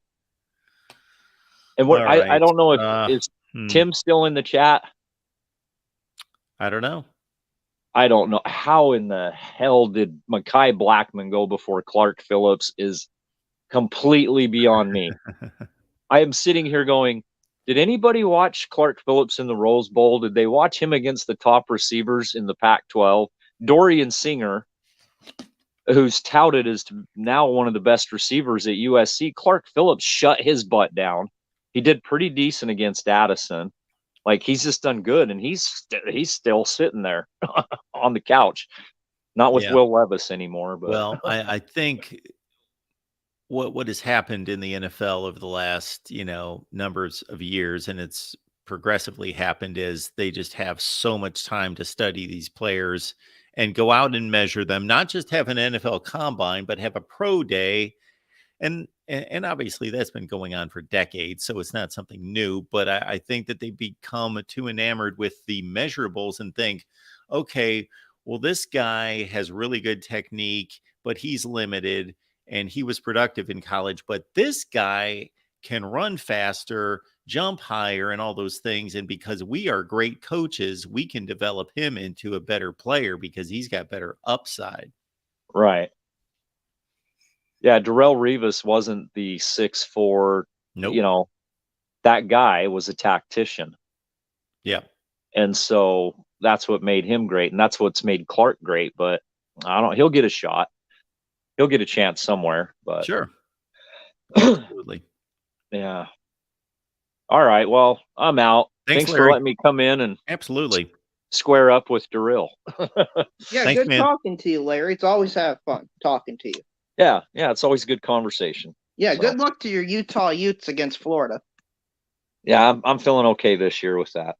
And what I don't know if is Tim still in the chat. I don't know. I don't know. How in the hell did Mekhi Blackman go before Clark Phillips is completely beyond me. I am sitting here going, did anybody watch Clark Phillips in the Rose Bowl? Did they watch him against the top receivers in the Pac-12? Dorian Singer, who's touted as now one of the best receivers at USC. Clark Phillips shut his butt down. He did pretty decent against Addison. Like, he's just done good, and he's still sitting there on the couch. Not with Will Levis anymore. But well, I think what has happened in the NFL over the last, numbers of years, and it's progressively happened, is they just have so much time to study these players and go out and measure them, not just have an NFL combine, but have a pro day. And obviously that's been going on for decades, so it's not something new. But I think that they become too enamored with the measurables and think, okay, well, this guy has really good technique, but he's limited, and he was productive in college. But this guy can run faster, jump higher, and all those things. And because we are great coaches, we can develop him into a better player because he's got better upside. Right. Yeah, Darrelle Revis wasn't the 6'4", nope. That guy was a tactician. Yeah. And so that's what made him great, and that's what's made Clark great. But he'll get a shot. He'll get a chance somewhere. But sure. Absolutely. Yeah. All right. Well, I'm out. Thanks for letting me come in and absolutely square up with Darrell. Yeah, thanks, good talking to you, Larry. It's always have fun talking to you. Yeah, it's always a good conversation. Yeah, good luck to your Utah Utes against Florida. Yeah, I'm feeling okay this year with that.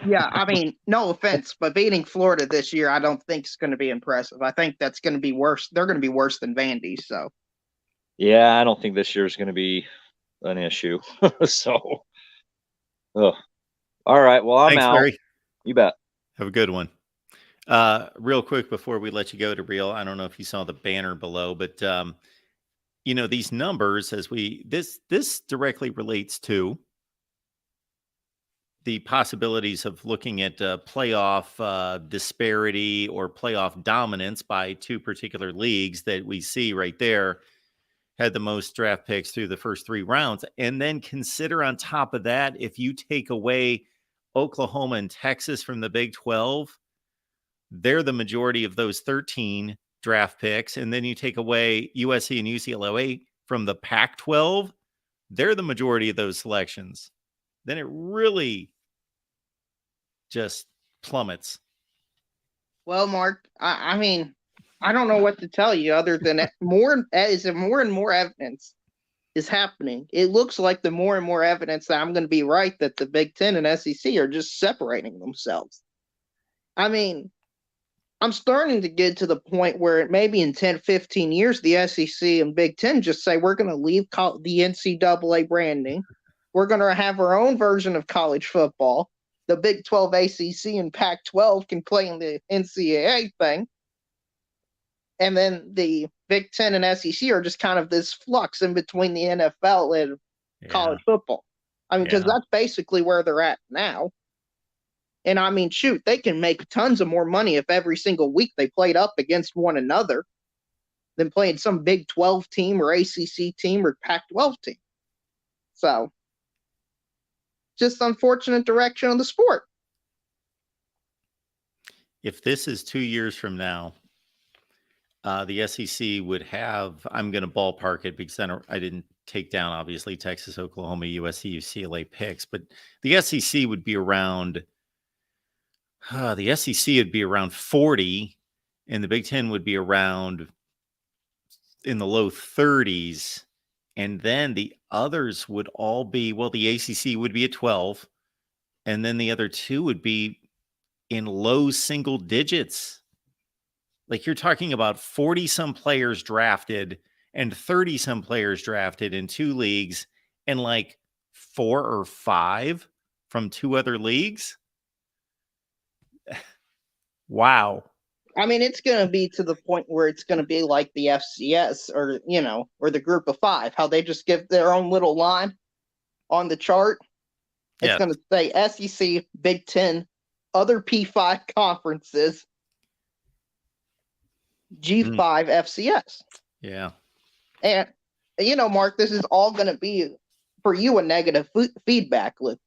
Yeah, I mean, no offense, but beating Florida this year, I don't think is going to be impressive. I think that's going to be worse. They're going to be worse than Vandy. So. Yeah, I don't think this year is going to be an issue. So. All right. Well, I'm out. Larry. You bet. Have a good one. Real quick before we let you go, to Real, I don't know if you saw the banner below, but these numbers, this directly relates to the possibilities of looking at playoff disparity or playoff dominance by two particular leagues that we see right there had the most draft picks through the first 3 rounds. And then consider on top of that, if you take away Oklahoma and Texas from the Big 12, they're the majority of those 13 draft picks. And then you take away USC and UCLA from the Pac-12, they're the majority of those selections. Then it really just plummets. Well, Mark, I mean, I don't know what to tell you other than more and more evidence is happening. It looks like the more and more evidence that I'm going to be right that the Big Ten and SEC are just separating themselves. I mean, I'm starting to get to the point where maybe in 10, 15 years, the SEC and Big Ten just say, we're going to leave the NCAA branding. We're going to have our own version of college football. The Big 12, ACC, and Pac-12 can play in the NCAA thing. And then the Big Ten and SEC are just kind of this flux in between the NFL and college football. I mean, because that's basically where they're at now. And I mean, shoot, they can make tons of more money if every single week they played up against one another than playing some Big 12 team or ACC team or Pac-12 team. So, just unfortunate direction of the sport. If this is 2 years from now, the SEC would have, I'm going to ballpark it because I didn't take down, obviously, Texas, Oklahoma, USC, UCLA picks, but the SEC would be around, the SEC would be around 40, and the Big Ten would be around in the low 30s. And then the others would all be, well, the ACC would be at 12, and then the other two would be in low single digits. Like you're talking about 40 some players drafted and 30 some players drafted in two leagues and like 4 or 5 from 2 other leagues. Wow. I mean, it's going to be to the point where it's going to be like the FCS or, or the group of 5, how they just give their own little line on the chart. It's going to say SEC, Big Ten, other P5 conferences, G5 FCS. Yeah. And, Mark, this is all going to be, for you, a negative feedback loop.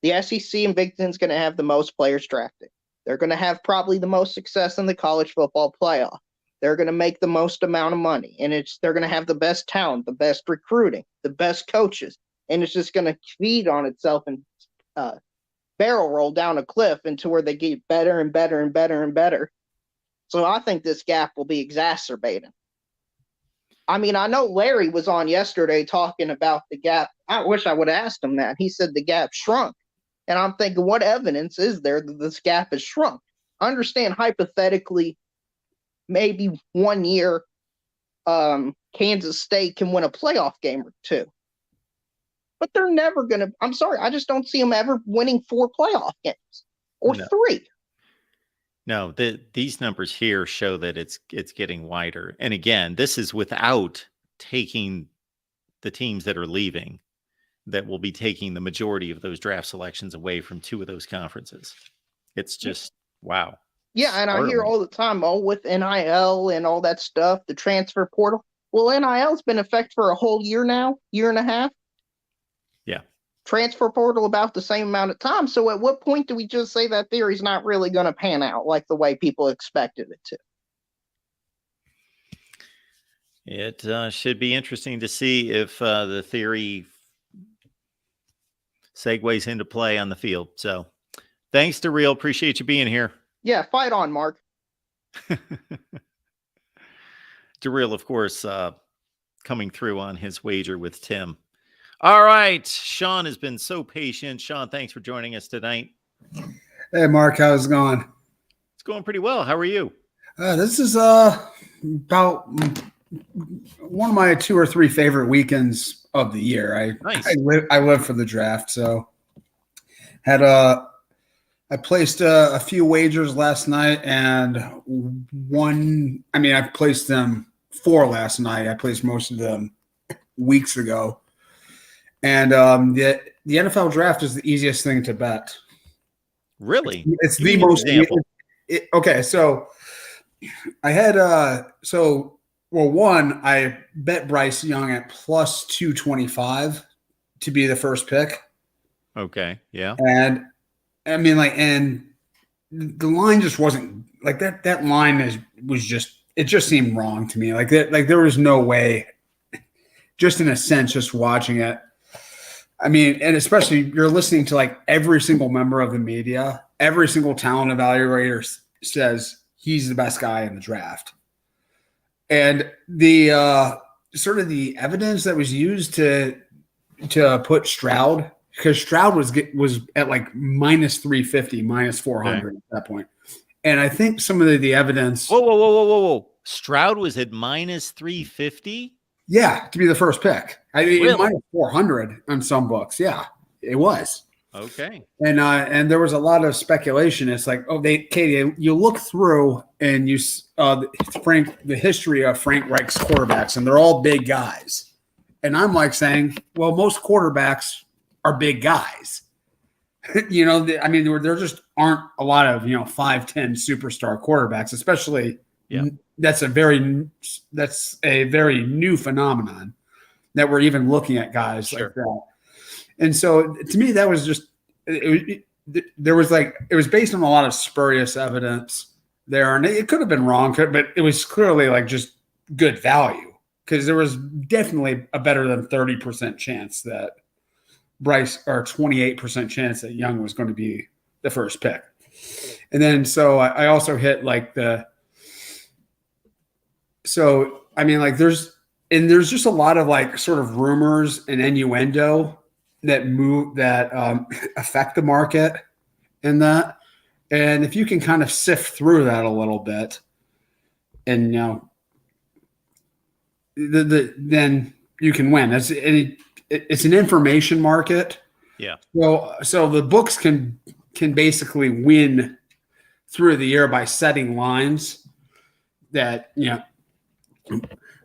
The SEC and Big Ten is going to have the most players drafted. They're going to have probably the most success in the college football playoff. They're going to make the most amount of money, and they're going to have the best talent, the best recruiting, the best coaches, and it's just going to feed on itself and barrel roll down a cliff into where they get better and better and better and better. So I think this gap will be exacerbated. I mean, I know Larry was on yesterday talking about the gap. I wish I would have asked him that. He said the gap shrunk. And I'm thinking, what evidence is there that this gap has shrunk? I understand hypothetically, maybe 1 year Kansas State can win a playoff game or 2. But they're never going to – I'm sorry, I just don't see them ever winning 4 playoff games or 3. No, these numbers here show that it's getting wider. And again, this is without taking the teams that are leaving, that will be taking the majority of those draft selections away from 2 of those conferences. It's just, wow. Yeah, and I hear all the time, with NIL and all that stuff, the transfer portal. Well, NIL's been in effect for a whole year now, year and a half. Yeah. Transfer portal about the same amount of time. So at what point do we just say that theory's not really going to pan out like the way people expected it to? It should be interesting to see if the theory segues into play on the field. So thanks to Real. Appreciate you being here. Yeah, fight on, Mark. Darrell, of course, coming through on his wager with Tim. All right. Sean has been so patient. Sean, thanks for joining us tonight. Hey, Mark. How's it going? It's going pretty well. How are you? This is about one of my 2 or 3 favorite weekends of the year. I live for the draft, so I placed a few wagers last night, and I placed them 4 last night. I placed most of them weeks ago. And the NFL draft is the easiest thing to bet. Really? It's the most example. Okay, so I had one, I bet Bryce Young at plus 225 to be the first pick. Okay, yeah. And I mean, and the line just wasn't like that. That line it just seemed wrong to me. Like there was no way, just in a sense, just watching it. I mean, and especially you're listening to like every single member of the media, every single talent evaluator says he's the best guy in the draft. And the sort of the evidence that was used to put Stroud, because Stroud was at like minus 350, minus 400 at that point. And I think some of the evidence. Whoa. Stroud was at -350. Yeah, to be the first pick. I mean, Really? it might have 400 on some books. Yeah, it was. Okay. And there was a lot of speculation. It's like, Katie, you look through and you the history of Frank Reich's quarterbacks, and they're all big guys. And I'm like saying, well, most quarterbacks are big guys. There just aren't a lot of 5'10" superstar quarterbacks, especially. Yeah. That's a very new phenomenon that we're even looking at guys like that. And so to me, that was just it was based on a lot of spurious evidence there, and it could have been wrong, but it was clearly like just good value because there was definitely a better than 30% chance that Bryce, or 28% chance that Young was going to be the first pick. And then so I also hit like there's just a lot of like sort of rumors and innuendo that affect the market and that. And if you can kind of sift through that a little bit and, then you can win. It's an information market. Yeah. So the books can basically win through the year by setting lines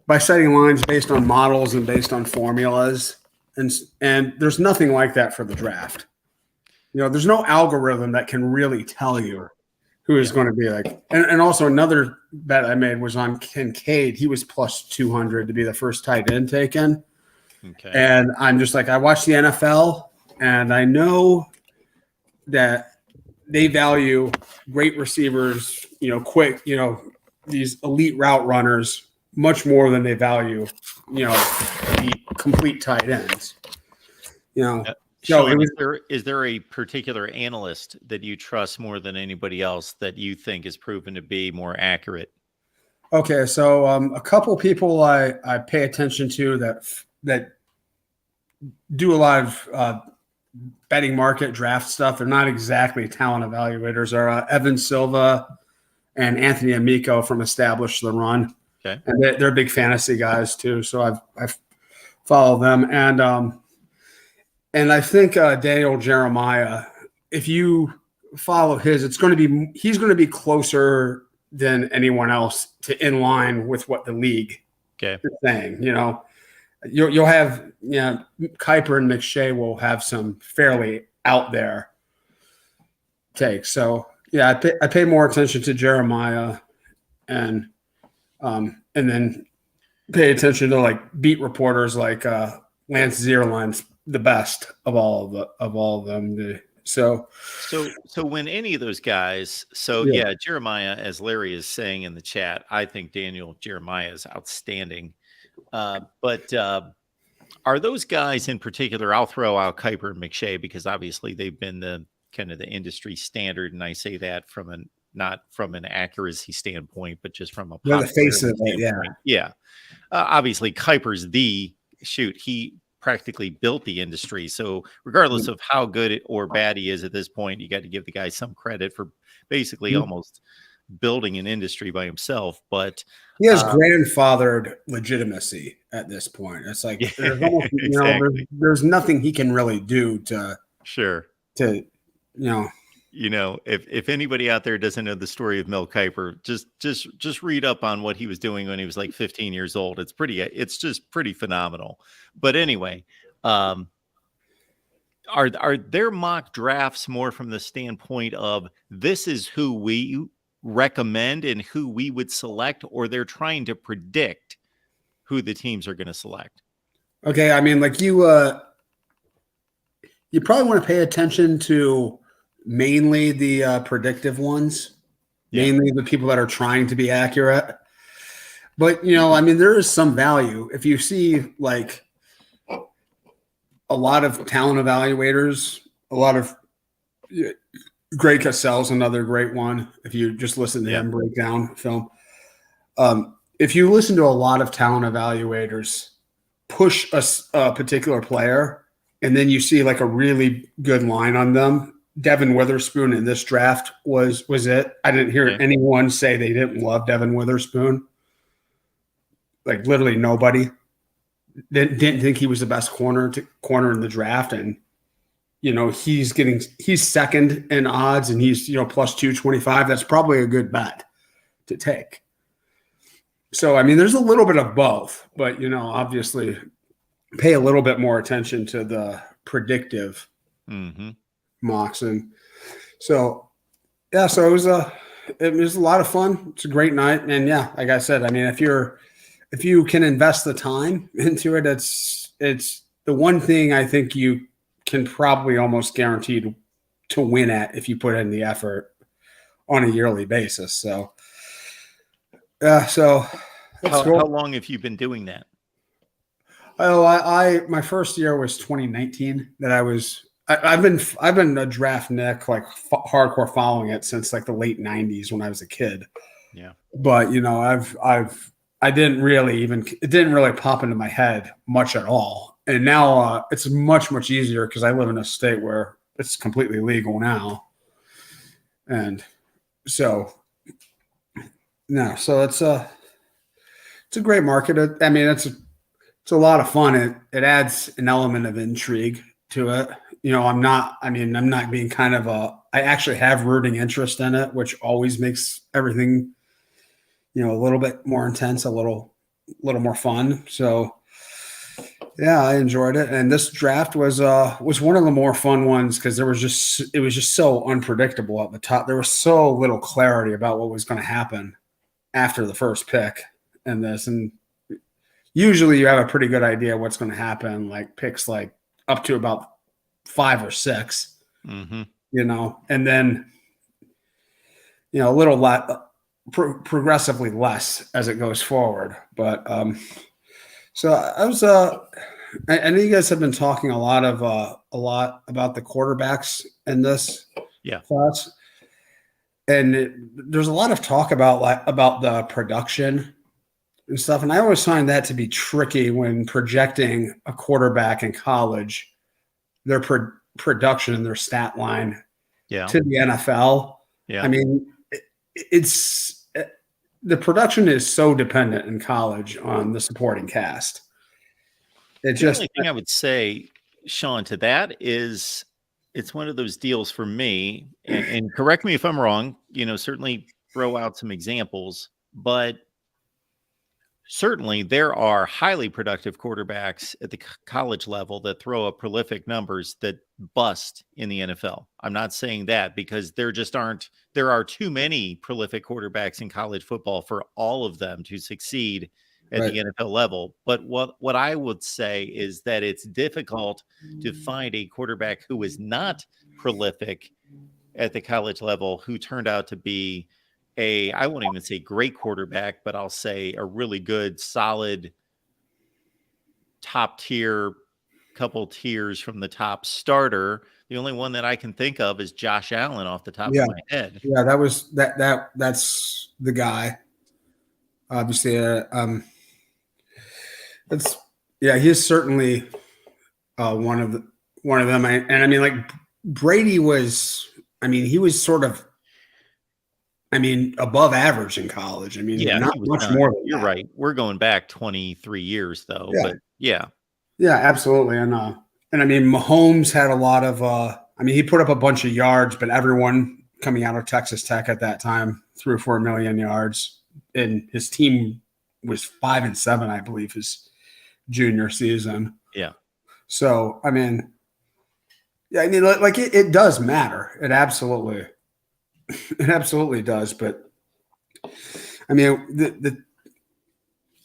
by setting lines based on models and based on formulas. And there's nothing like that for the draft. There's no algorithm that can really tell you who is going to be like. And also another bet I made was on Kincaid. He was plus 200 to be the first tight end taken. Okay. And I'm just like, I watch the NFL and I know that they value great receivers, quick, these elite route runners much more than they value, the complete tight ends. Sean, is there a particular analyst that you trust more than anybody else that you think is proven to be more accurate? Okay, so a couple people I pay attention to that do a lot of betting market draft stuff. They're not exactly talent evaluators. Are Evan Silva and Anthony Amico from Establish the Run. Okay, and they're big fantasy guys too. So I've followed them, and I think Daniel Jeremiah. If you follow he's going to be closer than anyone else to in line with what the league is saying. You'll have Kuiper and McShay will have some fairly out there takes. So yeah, I pay more attention to Jeremiah and then pay attention to like beat reporters like Lance Zierlein's the best of all of them. So when any of those guys, Jeremiah, as Larry is saying in the chat, I think Daniel Jeremiah is outstanding. But are those guys in particular? I'll throw out Kuiper and McShay because obviously they've been the kind of the industry standard, and I say that not from an accuracy standpoint, but just from a the face of it. Yeah. Obviously, Kuiper's he practically built the industry. So regardless of how good or bad he is at this point, you got to give the guy some credit for basically almost building an industry by himself. But he has grandfathered legitimacy at this point. It's like there's almost, exactly. there's nothing he can really do to if anybody out there doesn't know the story of Mel Kiper, just read up on what he was doing when he was like 15 years old. It's just pretty phenomenal. But anyway, are there mock drafts more from the standpoint of this is who we recommend and who we would select, or they're trying to predict who the teams are going to select? Okay, I mean, like you probably want to pay attention to mainly the predictive ones, mainly the people that are trying to be accurate. But, there is some value. If you see like a lot of talent evaluators, a lot of Greg Cassell's another great one. If you just listen to him break down film. If you listen to a lot of talent evaluators push a particular player, and then you see like a really good line on them, Devin Witherspoon in this draft was it. I didn't hear anyone say they didn't love Devin Witherspoon. Like literally nobody didn't think he was the best corner in the draft. And, he's second in odds and he's, plus 225. That's probably a good bet to take. So, I mean, there's a little bit of both, but, obviously pay a little bit more attention to the predictive mocks. And so, yeah, so it was a lot of fun. It's a great night. And yeah, like I said, I mean, if you can invest the time into it, it's the one thing I think you can probably almost guaranteed to win at if you put in the effort on a yearly basis. So, yeah, so how long have you been doing that? Oh, my first year was 2019 that I've been a draft Nick, like hardcore following it since like the late 90s when I was a kid. Yeah. But, it didn't really pop into my head much at all. And now it's much, much easier because I live in a state where it's completely legal now. And so, so it's a great market. I mean, it's a lot of fun. It adds an element of intrigue to it. I'm not being kind of I actually have rooting interest in it, which always makes everything, a little bit more intense, a little more fun. So yeah, I enjoyed it. And this draft was one of the more fun ones because it was just so unpredictable at the top. There was so little clarity about what was going to happen after the first pick in this. And usually you have a pretty good idea what's going to happen, like picks like up to about 5 or 6, and then, a little progressively less as it goes forward. But so I was, I know you guys have been talking a lot about the quarterbacks in this class. And there's a lot of talk about the production and stuff. And I always find that to be tricky when projecting a quarterback in college, their production, their stat line to the NFL. Yeah. I mean, the production is so dependent in college on the supporting cast. The only thing I would say, Sean, to that is it's one of those deals for me, and correct me if I'm wrong, certainly throw out some examples, but certainly there are highly productive quarterbacks at the college level that throw up prolific numbers that bust in the NFL. I'm not saying that because there are too many prolific quarterbacks in college football for all of them to succeed at the NFL level. But what I would say is that it's difficult to find a quarterback who is not prolific at the college level who turned out to be I won't even say great quarterback, but I'll say a really good, solid, top tier, couple tiers from the top starter. The only one that I can think of is Josh Allen off the top of my head. Yeah, that's the guy. Obviously, he is certainly one of them. And I mean, like Brady was. I mean, he was sort of. I mean, above average in college. I mean, not much more than you're that. Right. We're going back 23 years though. Yeah. But yeah. Yeah, absolutely. And I mean, Mahomes had a lot of he put up a bunch of yards, but everyone coming out of Texas Tech at that time threw for 1 million yards. And his team was 5-7, I believe, his junior season. Yeah. So I mean, like it does matter. It absolutely does. But I mean,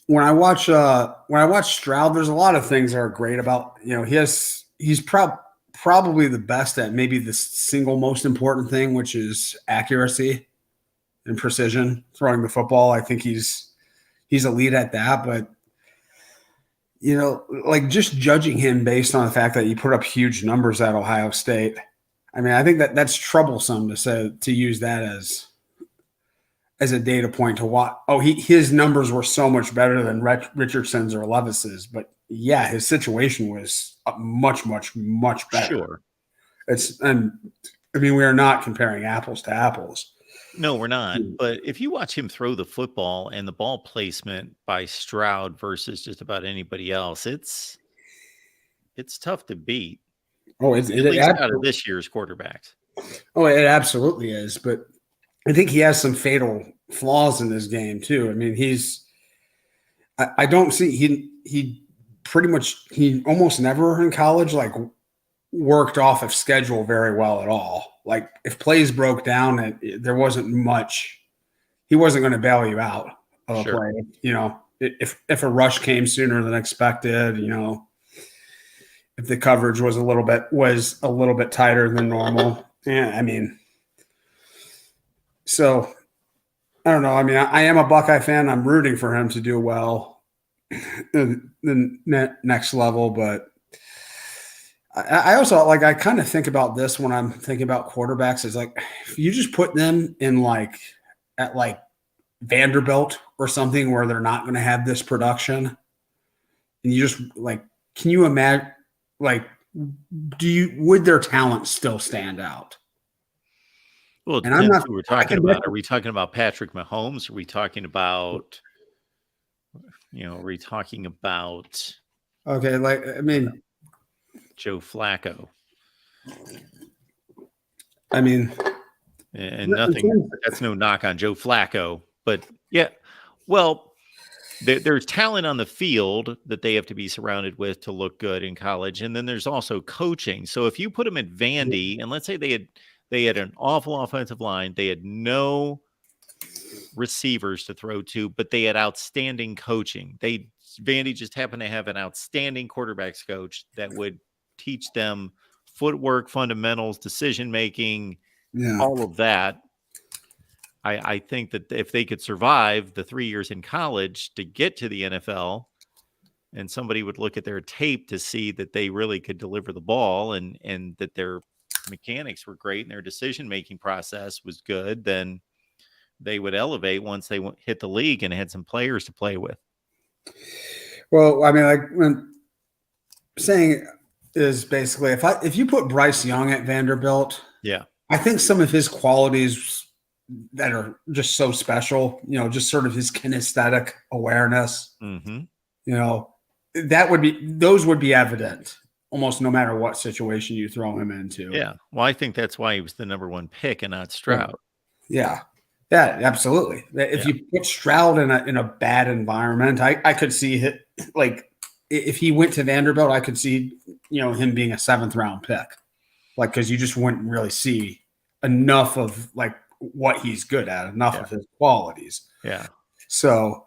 when I watch Stroud, there's a lot of things that are great about, he's probably the best at maybe the single most important thing, which is accuracy and precision throwing the football. I think he's elite at that, but like just judging him based on the fact that he put up huge numbers at Ohio State. I mean, I think that's troublesome to use that as a data point to watch. Oh, his numbers were so much better than Richardson's or Levis's, but yeah, his situation was much, much, much better. Sure. I mean, we are not comparing apples to apples. No, we're not. But if you watch him throw the football and the ball placement by Stroud versus just about anybody else, it's tough to beat. Oh, at least out of this year's quarterbacks. Oh, it absolutely is. But I think he has some fatal flaws in this game too. I mean, I don't see he almost never in college like worked off of schedule very well at all. Like if plays broke down, there wasn't much. He wasn't going to bail you out of a play. You know, if a rush came sooner than expected, you know, if the coverage was a little bit tighter than normal. Yeah, I mean, so I don't know. I mean, I am a Buckeye fan. I'm rooting for him to do well in the next level, but I also I kind of think about this when I'm thinking about quarterbacks is like, if you just put them in at Vanderbilt or something where they're not going to have this production, and you just can you imagine would their talent still stand out? Well, it depends who we're talking about. Are we talking about Patrick Mahomes? Are we talking about, are we talking about Joe Flacco? I mean, and nothing. That's no knock on Joe Flacco, but yeah, well, there's talent on the field that they have to be surrounded with to look good in college, and then there's also coaching. So if you put them at Vandy, and let's say they had an awful offensive line, they had no receivers to throw to, but they had outstanding coaching. Vandy just happened to have an outstanding quarterbacks coach that would teach them footwork, fundamentals, decision making, all of that. I think that if they could survive the 3 years in college to get to the NFL, and somebody would look at their tape to see that they really could deliver the ball and that their mechanics were great and their decision-making process was good, then they would elevate once they hit the league and had some players to play with. Well, I mean, when saying is basically if you put Bryce Young at Vanderbilt, I think some of his qualities that are just so special, just sort of his kinesthetic awareness, those would be evident almost no matter what situation you throw him into. Yeah. Well, I think that's why he was the number one pick and not Stroud. Yeah. Yeah, absolutely. If you put Stroud in a bad environment, I could see it if he went to Vanderbilt, I could see, him being a 7th round pick. Cause you just wouldn't really see enough of what he's good at, enough of his qualities. Yeah. So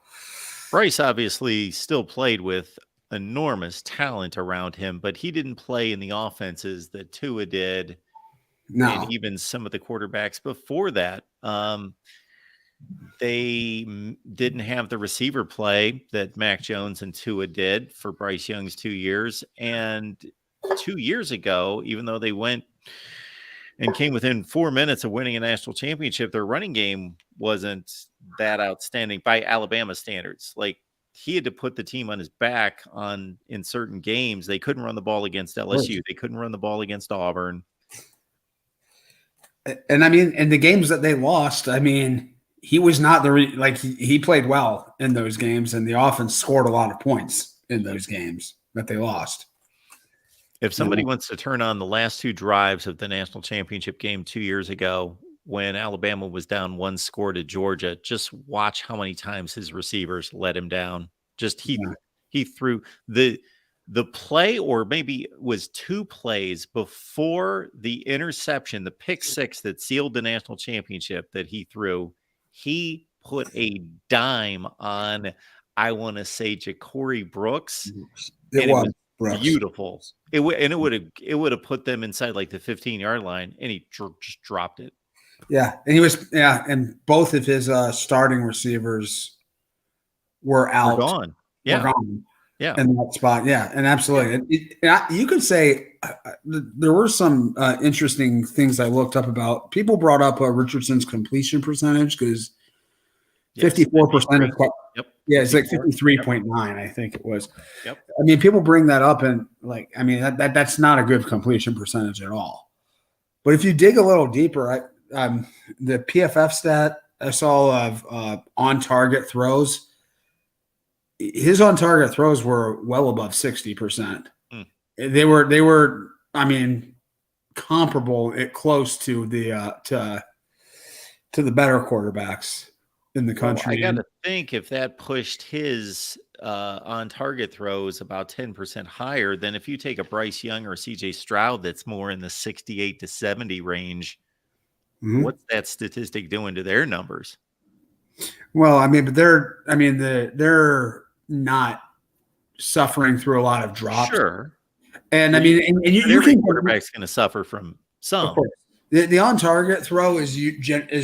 Bryce obviously still played with enormous talent around him, but he didn't play in the offenses that Tua did. No. And even some of the quarterbacks before that, they didn't have the receiver play that Mac Jones and Tua did for Bryce Young's 2 years. And 2 years ago, even though they went and came within 4 minutes of winning a national championship, their running game wasn't that outstanding by Alabama standards. He had to put the team on his back in certain games. They couldn't run the ball against LSU. They couldn't run the ball against Auburn. And I mean, in the games that they lost, I mean, he was not he played well in those games, and the offense scored a lot of points in those games that they lost. If somebody wants to turn on the last 2 drives of the national championship game 2 years ago, when Alabama was down 1 score to Georgia, just watch how many times his receivers let him down. He threw the play, or maybe it was 2 plays before the interception, the pick 6 that sealed the national championship that he threw. He put a dime on, I want to say, Ja'Cory Brooks. It was beautiful. It would have put them inside the 15-yard line, and he just dropped it. Yeah, and both of his starting receivers were out. We're gone. Yeah. Were gone. Yeah. In that spot. Yeah. And absolutely. You could say there were some interesting things I looked up about. People brought up Richardson's completion percentage because 54% is quite, it's 53.9, I think it was. Yep. I mean, people bring that up and that's not a good completion percentage at all. But if you dig a little deeper, the PFF stat I saw of on target throws, his on target throws were well above 60%. They were, I mean, comparable, close to the to the better quarterbacks in the country. Well, I got to think if that pushed his on target throws about 10% higher than if you take a Bryce Young or a CJ Stroud that's more in the 68 to 70 range. What's that statistic doing to their numbers? Well, I mean, but they're not suffering through a lot of drops. Sure. And I mean, and you every can quarterback's going to suffer from some. Of course. The on target throw is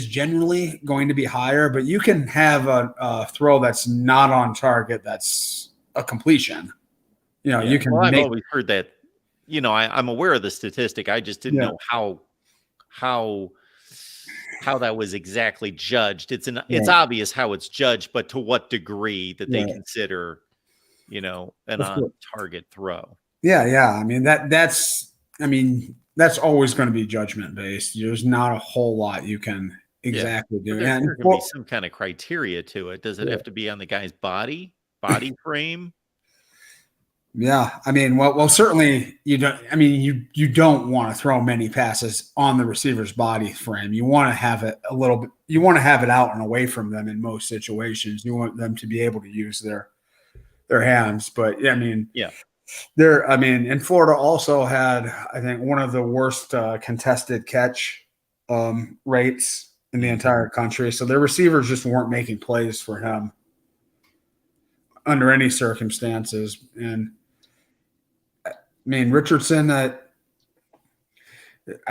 generally going to be higher, but you can have a throw that's not on target that's a completion. You know, you can. Well, I've always heard that. You know, I'm aware of the statistic. I just didn't know how that was exactly judged. It's obvious how it's judged, but to what degree that they consider, you know, an on target throw. Yeah. I mean that's always going to be judgment based. There's not a whole lot you can exactly do. There can be some kind of criteria to it. Does it have to be on the guy's body frame? Yeah, I mean, well, certainly you don't. I mean, you don't want to throw many passes on the receiver's body frame. You want to have it a little bit. You want to have it out and away from them in most situations. You want them to be able to use their hands. But I mean, and Florida also had, I think, one of the worst contested catch rates in the entire country. So their receivers just weren't making plays for him under any circumstances. And I mean, Richardson, I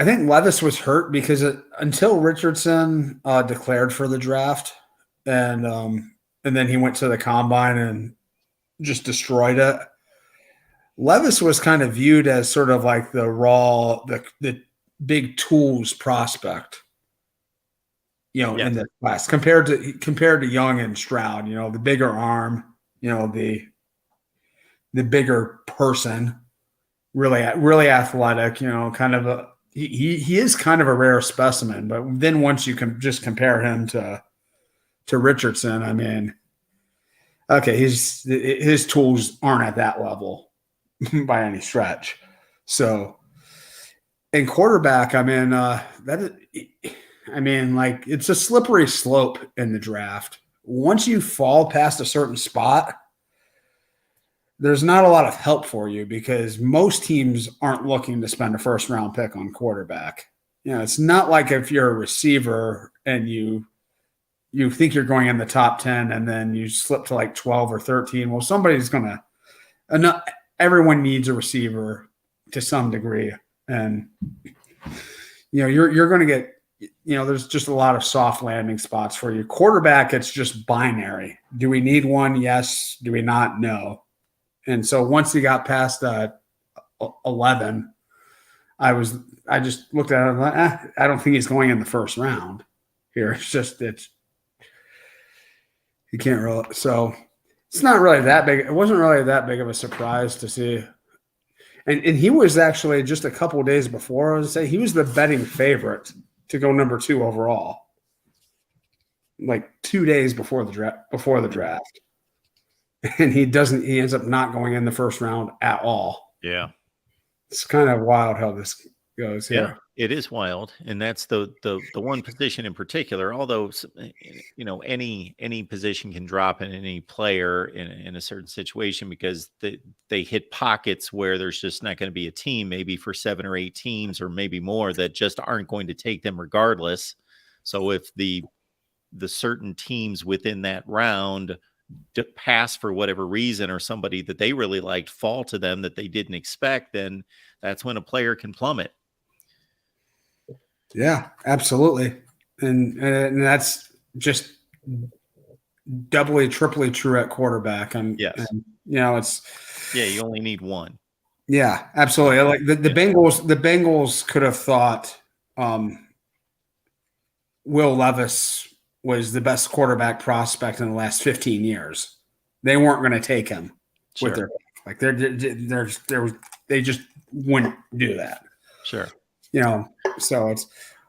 think Levis was hurt because until Richardson declared for the draft, and then he went to the combine and just destroyed it. Levis was kind of viewed as sort of like the the big tools prospect, you know, in the class compared to Young and Stroud. You know, the bigger arm, you know, the bigger person, really athletic. You know, kind of he is kind of a rare specimen. But then once you can just compare him to Richardson, I mean, okay, his tools aren't at that level by any stretch. So, in quarterback, I mean, like it's a slippery slope in the draft. Once you fall past a certain spot, there's not a lot of help for you because most teams aren't looking to spend a first round pick on quarterback. You know, it's not like if you're a receiver and you think you're going in the top 10 and then you slip to like 12 or 13. Well, somebody's going to everyone needs a receiver to some degree. And, you know, you're going to get, you know, there's just a lot of soft landing spots for you. Quarterback, it's just binary. Do we need one? Yes. Do we not? No. And so once he got past 11, I just looked at it and like, I don't think he's going in the first round here. You can't really, so it's not really that big. It wasn't really that big of a surprise to see. And he was actually just a couple of days before, I would say, he was the betting favorite to go number 2 overall. Like 2 days before the draft. And he ends up not going in the first round at all. Yeah. It's kind of wild how this goes here. Yeah, it is wild. And that's the one position in particular, although, you know, any position can drop in any player in a certain situation because they hit pockets where there's just not going to be a team, maybe for 7 or 8 teams or maybe more that just aren't going to take them regardless. So if the certain teams within that round pass for whatever reason or somebody that they really liked fall to them that they didn't expect, then that's when a player can plummet. Yeah, absolutely. And that's just doubly, triply true at quarterback. And you know, you only need one. Yeah, absolutely. Like the Bengals could have thought Will Levis was the best quarterback prospect in the last 15 years. They weren't going to take him with their pick. Like they just wouldn't do that. Sure. you know, so it's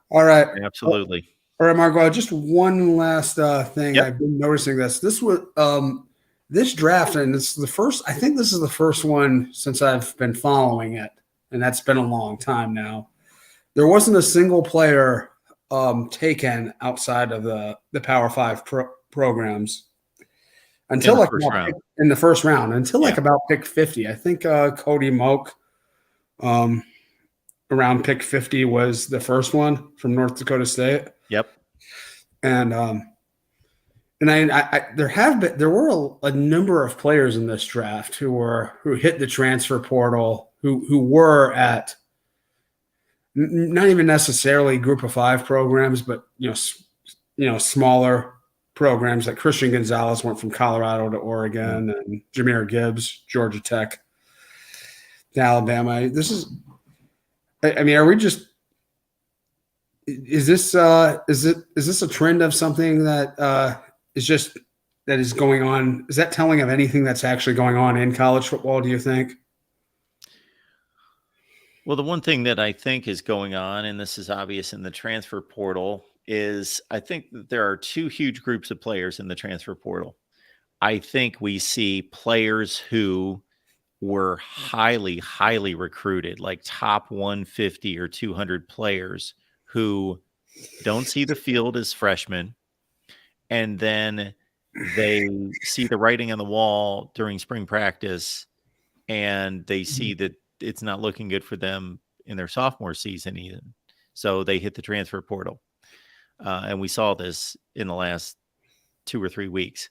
all right. Absolutely. All right, Marco, just one last thing. Yep. I've been noticing this was this draft, and it's the first. I think this is the first one since I've been following it, and that's been a long time now. There wasn't a single player taken outside of the Power Five programs until like in the first round, until like about pick 50. I think Cody Moak around pick 50 was the first one from North Dakota State. Yep. And there were a number of players in this draft who hit the transfer portal who were at not even necessarily group of 5 programs, but smaller programs. Like Christian Gonzalez went from Colorado to Oregon, and Jahmyr Gibbs, Georgia Tech to Alabama. Are we just? Is this a trend of something that is going on? Is that telling of anything that's actually going on in college football, do you think? Well, the one thing that I think is going on, and this is obvious in the transfer portal, is I think that there are 2 huge groups of players in the transfer portal. I think we see players who were highly, highly recruited, like top 150 or 200 players who don't see the field as freshmen, and then they see the writing on the wall during spring practice, and they see that it's not looking good for them in their sophomore season even. So they hit the transfer portal. And we saw this in the last 2 or 3 weeks.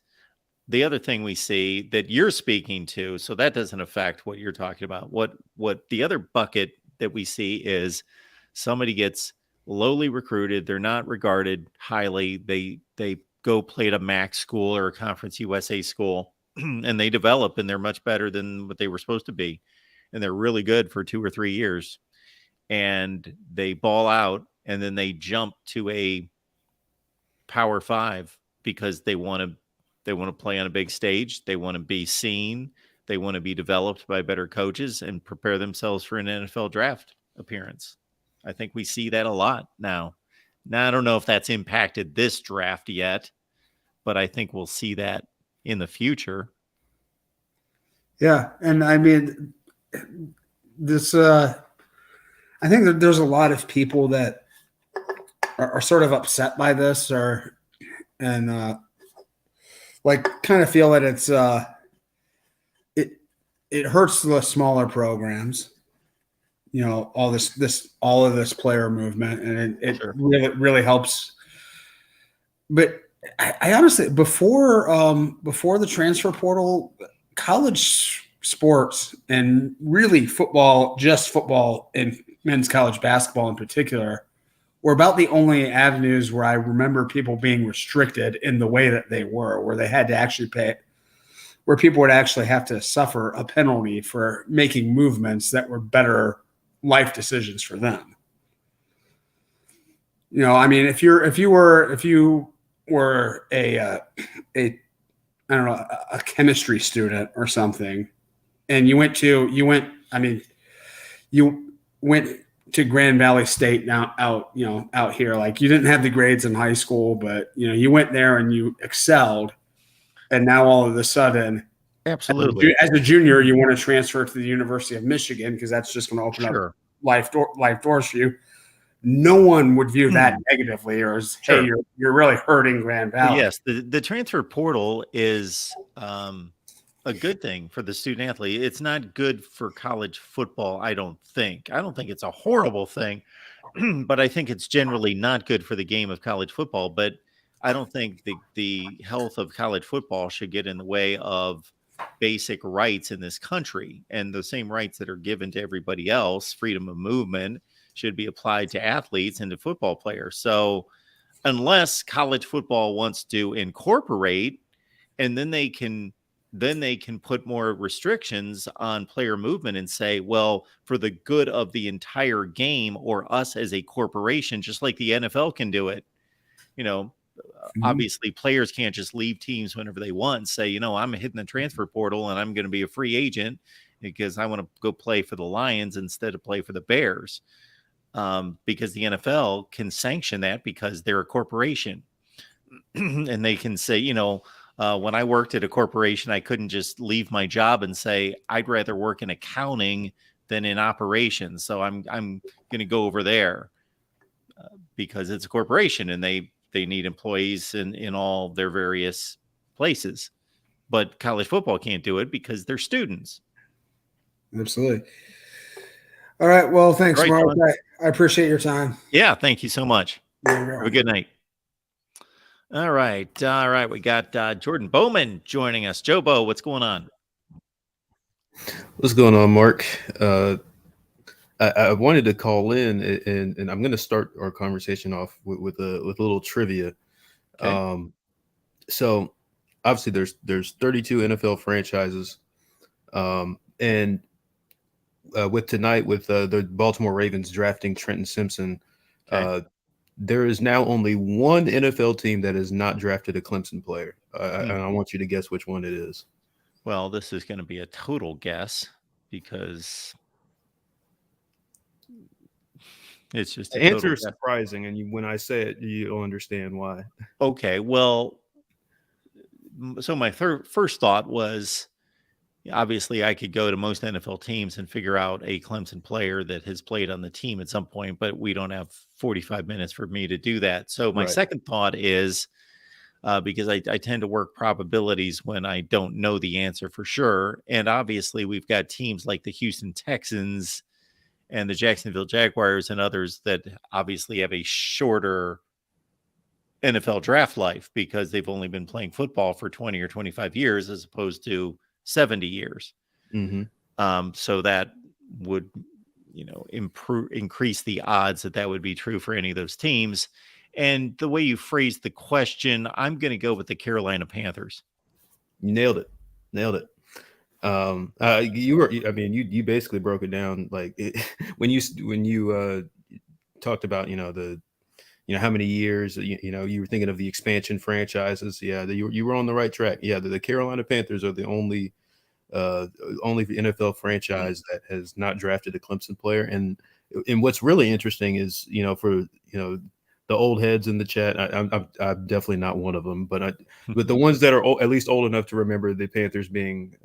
The other thing we see that you're speaking to, so that doesn't affect what you're talking about. What the other bucket that we see is somebody gets lowly recruited. They're not regarded highly. They go play at a MAC school or a Conference USA school, and they develop, and they're much better than what they were supposed to be. And they're really good for 2 or 3 years, and they ball out, and then they jump to a Power 5 because they want to play on a big stage. They want to be seen. They want to be developed by better coaches and prepare themselves for an NFL draft appearance. I think we see that a lot now. Now, I don't know if that's impacted this draft yet, but I think we'll see that in the future. Yeah, and I mean, this. I think that there's a lot of people that are sort of upset by this, and kind of feel that it hurts the smaller programs. All of this player movement, and it Sure. really helps. But I honestly, before the transfer portal, college sports and really football and men's college basketball in particular were about the only avenues where I remember people being restricted in the way that they were, where they had to actually pay, where people would actually have to suffer a penalty for making movements that were better life decisions for them. I mean, if you were a I don't know, a chemistry student or something, and you went to Grand Valley State out here, like you didn't have the grades in high school, but you went there and you excelled, and now all of a sudden, absolutely, as a junior, you want to transfer to the University of Michigan because that's just going to open up life doors for you. No one would view that negatively, or as, hey, you're really hurting Grand Valley. Yes, the transfer portal is a good thing for the student athlete. It's not good for college football, I don't think. I don't think it's a horrible thing, but I think it's generally not good for the game of college football. But I don't think the health of college football should get in the way of basic rights in this country, and the same rights that are given to everybody else, freedom of movement, should be applied to athletes and to football players. So unless college football wants to incorporate, and then they can put more restrictions on player movement and say, well, for the good of the entire game or us as a corporation, just like the NFL can do it, obviously players can't just leave teams whenever they want and say, I'm hitting the transfer portal and I'm going to be a free agent because I want to go play for the Lions instead of play for the Bears. because the NFL can sanction that because they're a corporation. And they can say, when I worked at a corporation, I couldn't just leave my job and say, I'd rather work in accounting than in operations. So I'm going to go over there because it's a corporation and they need employees in all their various places. But college football can't do it because they're students. Absolutely. All right. Well, thanks, Right, Mark. I appreciate your time. Yeah, thank you so much. Have a good night. All right. We got Jordan Bowman joining us. Joe Bo, what's going on? What's going on, Mark? I wanted to call in, and I'm going to start our conversation off with a little trivia. Okay. So obviously there's 32 NFL franchises, and with tonight with the Baltimore Ravens drafting Trenton Simpson, there is now only one NFL team that has not drafted a Clemson player, and I want you to guess which one it is. Well, this is going to be a total guess because it's just the answer is surprising, and when I say it, you'll understand why. Okay, well, so my first thought was, obviously, I could go to most NFL teams and figure out a Clemson player that has played on the team at some point, but we don't have 45 minutes for me to do that. So my second thought is, because I tend to work probabilities when I don't know the answer for sure. And obviously, we've got teams like the Houston Texans and the Jacksonville Jaguars and others that obviously have a shorter NFL draft life because they've only been playing football for 20 or 25 years as opposed to 70 years. Mm-hmm. So that would, increase the odds that would be true for any of those teams. And the way you phrased the question, I'm going to go with the Carolina Panthers. You nailed it. You basically broke it down like when you talked about how many years you were thinking of the expansion franchises. Yeah, you were on the right track. Yeah, the Carolina Panthers are the only NFL franchise that has not drafted a Clemson player. And what's really interesting is for the old heads in the chat, I'm definitely not one of them, but the ones that are at least old enough to remember the Panthers being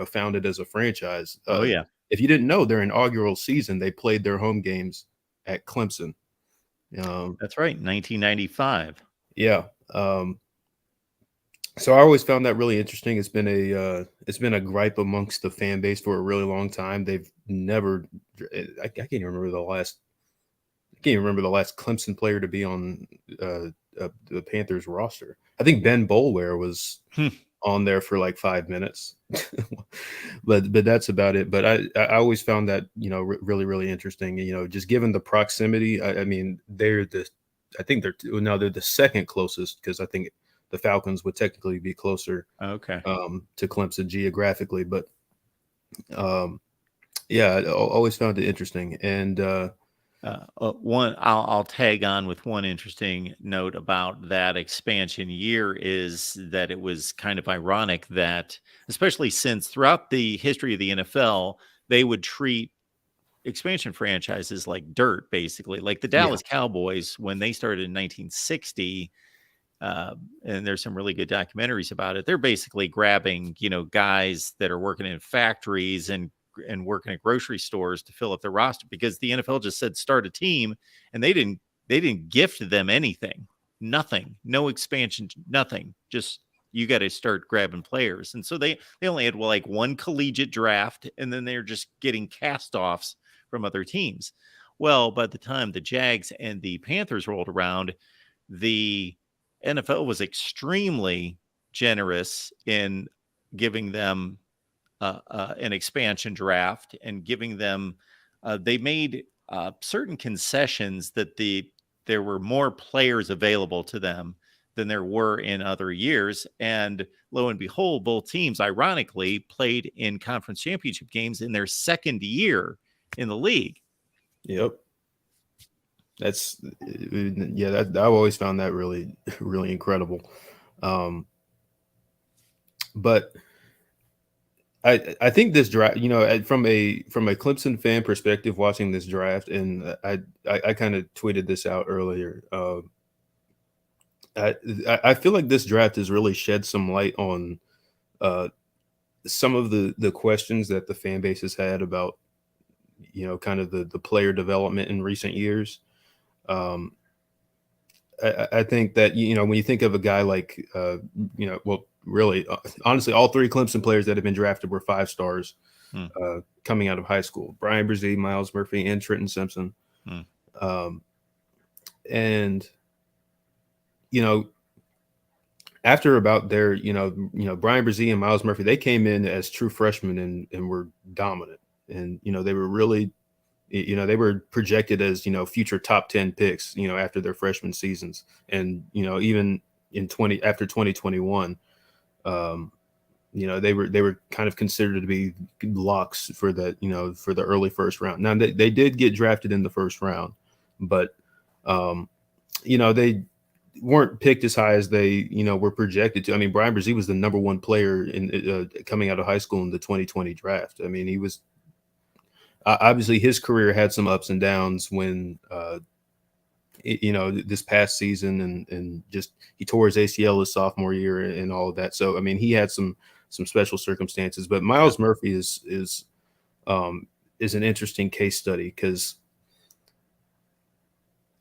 founded as a franchise. If you didn't know, their inaugural season they played their home games at Clemson. That's right, 1995. Yeah. So I always found that really interesting. It's been a gripe amongst the fan base for a really long time. They've never. I can't even remember the last Clemson player to be on the Panthers roster. I think Ben Boulware was on there for like 5 minutes, but that's about it. But I always found that really, really interesting. Just given the proximity, I mean they're the second closest because I think the Falcons would technically be closer to Clemson geographically, but I always found it interesting. And I'll tag on with one interesting note about that expansion year is that it was kind of ironic that, especially since throughout the history of the NFL, they would treat expansion franchises like dirt, basically, like the Dallas Cowboys when they started in 1960. And there's some really good documentaries about it. They're basically grabbing, guys that are working in factories and working at grocery stores to fill up their roster because the NFL just said start a team, and they didn't gift them anything, nothing, no expansion, nothing. Just you got to start grabbing players, and so they only had like one collegiate draft, and then they're just getting cast-offs from other teams. Well, by the time the Jags and the Panthers rolled around, the NFL was extremely generous in giving them an expansion draft and giving them. They made certain concessions that there were more players available to them than there were in other years, and lo and behold, both teams, ironically, played in conference championship games in their second year in the league. Yep. I've always found that really, really incredible. But I think this draft, from a Clemson fan perspective, watching this draft, and I kind of tweeted this out earlier. I feel like this draft has really shed some light on some of the questions that the fan base has had about, kind of the player development in recent years. I think that, when you think of a guy like, well, really, honestly, all three Clemson players that have been drafted were 5 stars coming out of high school: Brian Brzee, Miles Murphy, and Trenton Simpson. And, after about their, Brian Brzee and Miles Murphy, they came in as true freshmen and were dominant. And, they were really, they were projected as, future top 10 picks, after their freshman seasons. And, even after 2021, they were kind of considered to be locks for that, for the early first round. Now they did get drafted in the first round, but, they weren't picked as high as they, were projected to. I mean, Brian Brzee was the number 1 player in coming out of high school in the 2020 draft. I mean, he was obviously his career had some ups and downs when, this past season and just he tore his ACL his sophomore year and all of that. So, I mean, he had some special circumstances, but Miles Murphy is an interesting case study because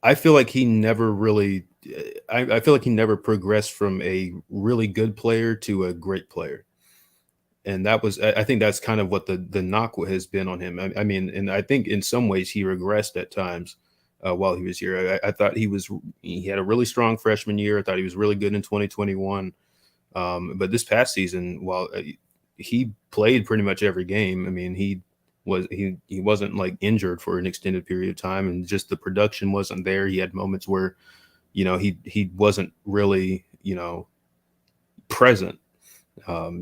I feel like he never really, I feel like he never progressed from a really good player to a great player. And that was, I think that's kind of what the knock has been on him. I mean, and I think in some ways he regressed at times while he was here. I thought he had a really strong freshman year. I thought he was really good in 2021. But this past season, while he played pretty much every game, I mean, he wasn't like injured for an extended period of time, and just the production wasn't there. He had moments where, he wasn't really, present.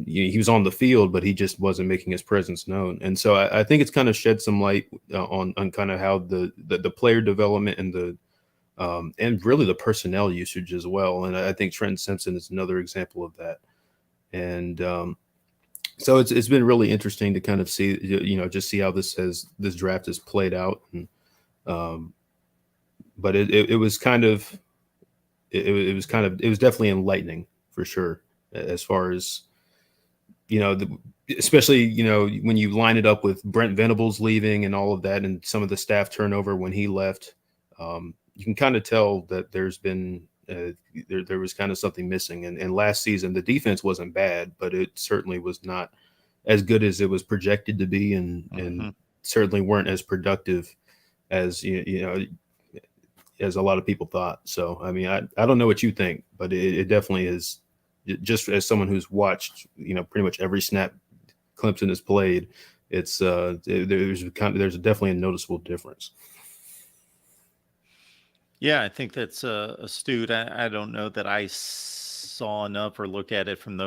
He was on the field, but he just wasn't making his presence known. And so I think it's kind of shed some light on kind of how the player development and really the personnel usage as well. And I think Trenton Simpson is another example of that. And so it's been really interesting to kind of see, just see how this draft has played out. And but it was definitely enlightening for sure, as far as, especially, when you line it up with Brent Venables leaving and all of that and some of the staff turnover when he left, you can kind of tell that there's been there was kind of something missing. And last season, the defense wasn't bad, but it certainly was not as good as it was projected to be, and certainly weren't as productive as, as a lot of people thought. So, I mean, I don't know what you think, but it definitely is, just as someone who's watched, pretty much every snap Clemson has played, it's there's definitely a noticeable difference. Yeah, I think that's astute. I don't know that I saw enough or looked at it from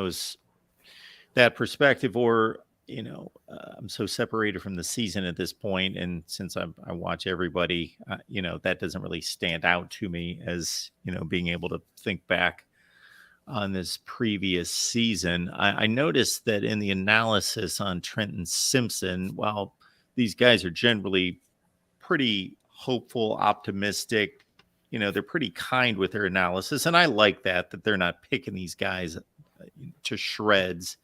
that perspective, or I'm so separated from the season at this point, and since I watch everybody, that doesn't really stand out to me as being able to think back on this previous season. I noticed that in the analysis on Trenton Simpson, while these guys are generally pretty hopeful, optimistic, they're pretty kind with their analysis. And I like that they're not picking these guys to shreds,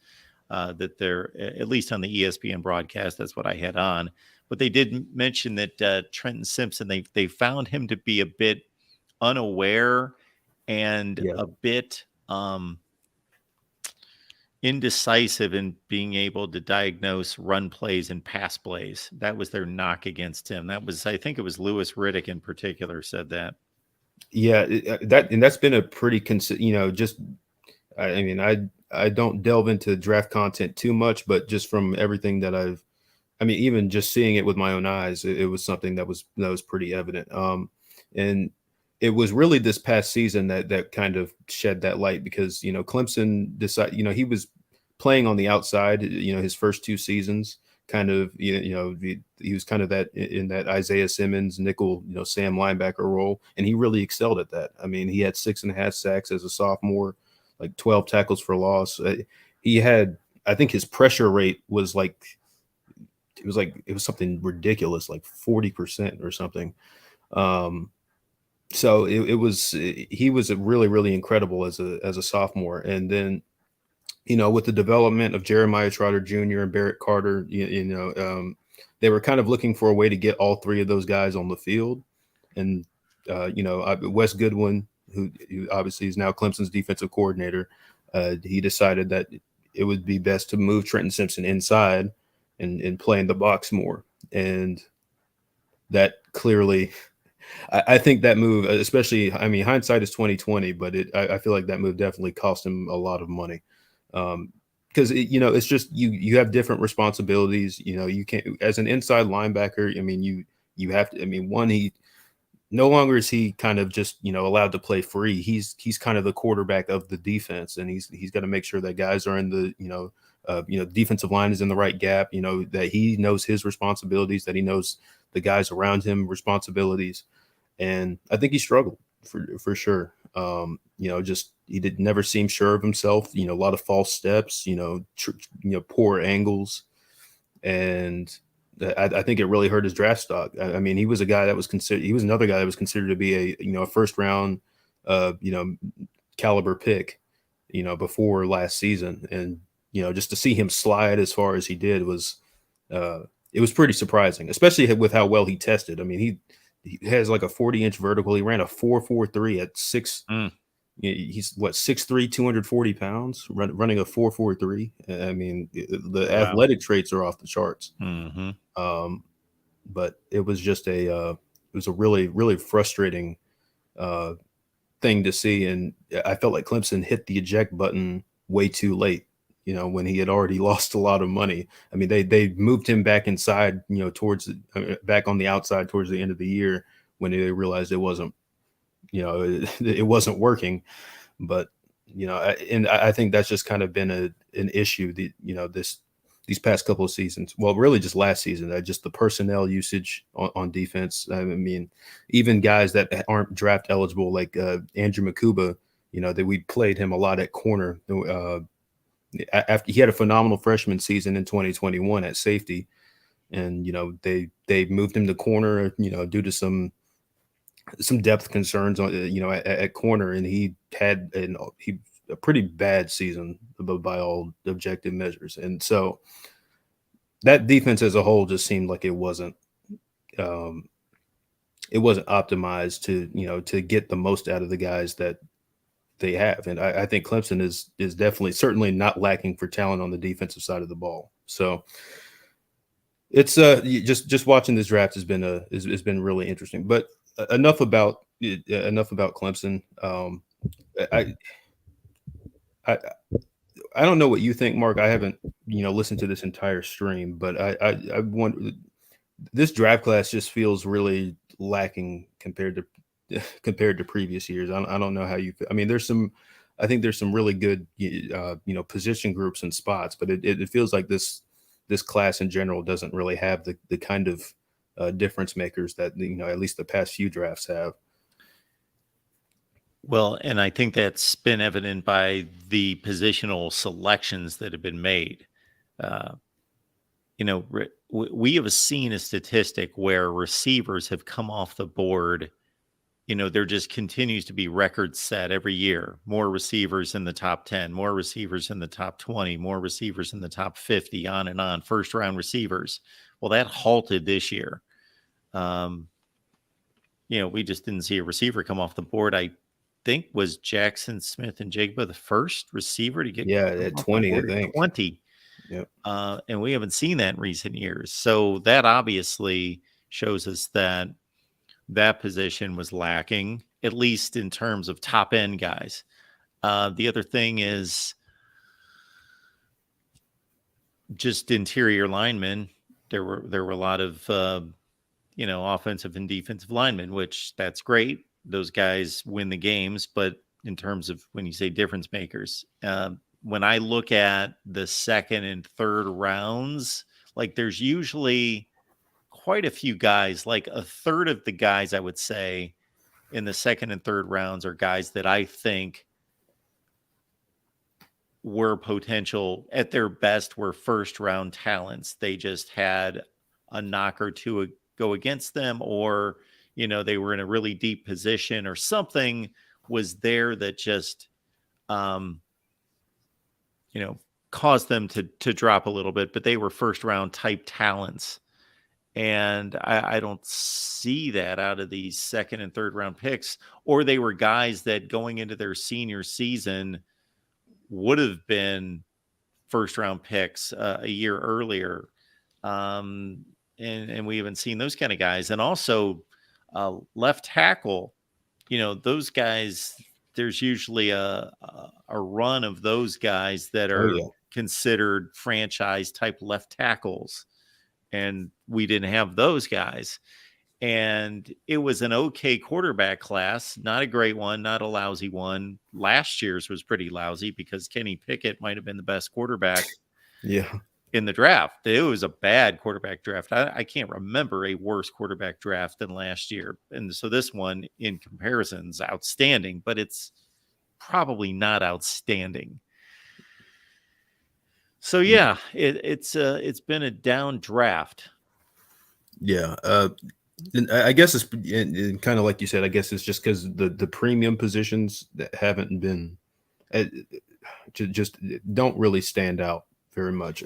that they're, at least on the ESPN broadcast, that's what I had on. But they did mention that Trenton Simpson, they found him to be a bit unaware and a bit indecisive in being able to diagnose run plays and pass plays. That was their knock against him. I think it was Louis Riddick in particular said that. Yeah, that's been a pretty just, I mean, I don't delve into draft content too much, but just from everything that even just seeing it with my own eyes, it was something that was pretty evident. And it was really this past season that kind of shed that light, because, Clemson decided, he was playing on the outside, his first 2 seasons, kind of, he was kind of that in that Isaiah Simmons nickel, Sam linebacker role. And he really excelled at that. I mean, he had 6.5 sacks as a sophomore, like 12 tackles for loss. He had I think his pressure rate was like it was something ridiculous, like 40% or something. So he was really, really incredible as a sophomore. And then, with the development of Jeremiah Trotter Jr. and Barrett Carter, they were kind of looking for a way to get all three of those guys on the field. And, Wes Goodwin, who obviously is now Clemson's defensive coordinator, he decided that it would be best to move Trenton Simpson inside and play in the box more. And that clearly, I think that move, especially, I mean, hindsight is 2020, but I feel like that move definitely cost him a lot of money. Because it's just you have different responsibilities. You can't, as an inside linebacker. I mean, you have to. I mean, he no longer is he kind of just allowed to play free. He's kind of the quarterback of the defense, and he's got to make sure that guys are in the defensive line is in the right gap. That he knows his responsibilities, that he knows the guys around him responsibilities, and I think he struggled for sure. Just he never seem sure of himself. A lot of false steps. Poor angles, and I think it really hurt his draft stock. I mean, he was a guy that was considered. He was another guy that was considered to be a first round, caliber pick, before last season, and just to see him slide as far as he did was, it was pretty surprising, especially with how well he tested. I mean, he has like a 40-inch vertical. He ran a 4.43 at 6. He's 6'3", 240 pounds, running a 4.43. I mean, the athletic traits are off the charts. Mm-hmm. But it was just it was a really, really frustrating thing to see. And I felt like Clemson hit the eject button way too late, when he had already lost a lot of money. I mean, they moved him back inside, back on the outside towards the end of the year when they realized it wasn't working. But I think that's just kind of been an issue. These past couple of seasons. Well, really just last season. Just the personnel usage on defense. I mean, even guys that aren't draft eligible, like Andrew Makuba. That we played him a lot at corner. After he had a phenomenal freshman season in 2021 at safety, and they moved him to corner, due to some depth concerns on at corner, and he had a pretty bad season by all objective measures. And so that defense as a whole just seemed like it wasn't optimized to get the most out of the guys that they have. And I think Clemson is definitely certainly not lacking for talent on the defensive side of the ball. So it's just watching this draft has been really interesting. But enough about Clemson. I don't know what you think, Mark. I haven't listened to this entire stream, but I want this draft class just feels really lacking compared to previous years. I don't know how you. I mean, I think there's some really good position groups and spots, but it feels like this class in general doesn't really have the kind of difference makers that at least the past few drafts have. Well, and I think that's been evident by the positional selections that have been made. We have seen a statistic where receivers have come off the board. There just continues to be records set every year. More receivers in the top 10, more receivers in the top 20, more receivers in the top 50, on and on. First round receivers. Well, that halted this year. We just didn't see a receiver come off the board. I think was Jackson Smith and Jigba the first receiver to get at 20, I think 20. Yep. And we haven't seen that in recent years. So that obviously shows us that position was lacking, at least in terms of top end guys. The other thing is just interior linemen. There were a lot of offensive and defensive linemen, which that's great. Those guys win the games, but in terms of when you say difference makers, when I look at the second and third rounds, like there's usually quite a few guys, like a third of the guys I would say in the second and third rounds are guys that I think were potential at their best, were first round talents. They just had a knock or two go against them, or, you know, they were in a really deep position, or something was there that just, you know, caused them to drop a little bit, but they were first round type talents. And I don't see that out of these second and third round picks, or they were guys that going into their senior season would have been first round picks a year earlier. And we haven't seen those kind of guys. And also left tackle, you know, those guys, there's usually a run of those guys that are considered franchise type left tackles. And we didn't have those guys. And it was an okay quarterback class, not a great one, not a lousy one. Last year's was pretty lousy because Kenny Pickett might have been the best quarterback in the draft. It was a bad quarterback draft. I can't remember a worse quarterback draft than last year. And so this one in comparison is outstanding, but it's probably not outstanding. So yeah, it's been a down draft. Yeah. I guess it's kind of like you said, I guess it's just because the premium positions that haven't been just don't really stand out very much.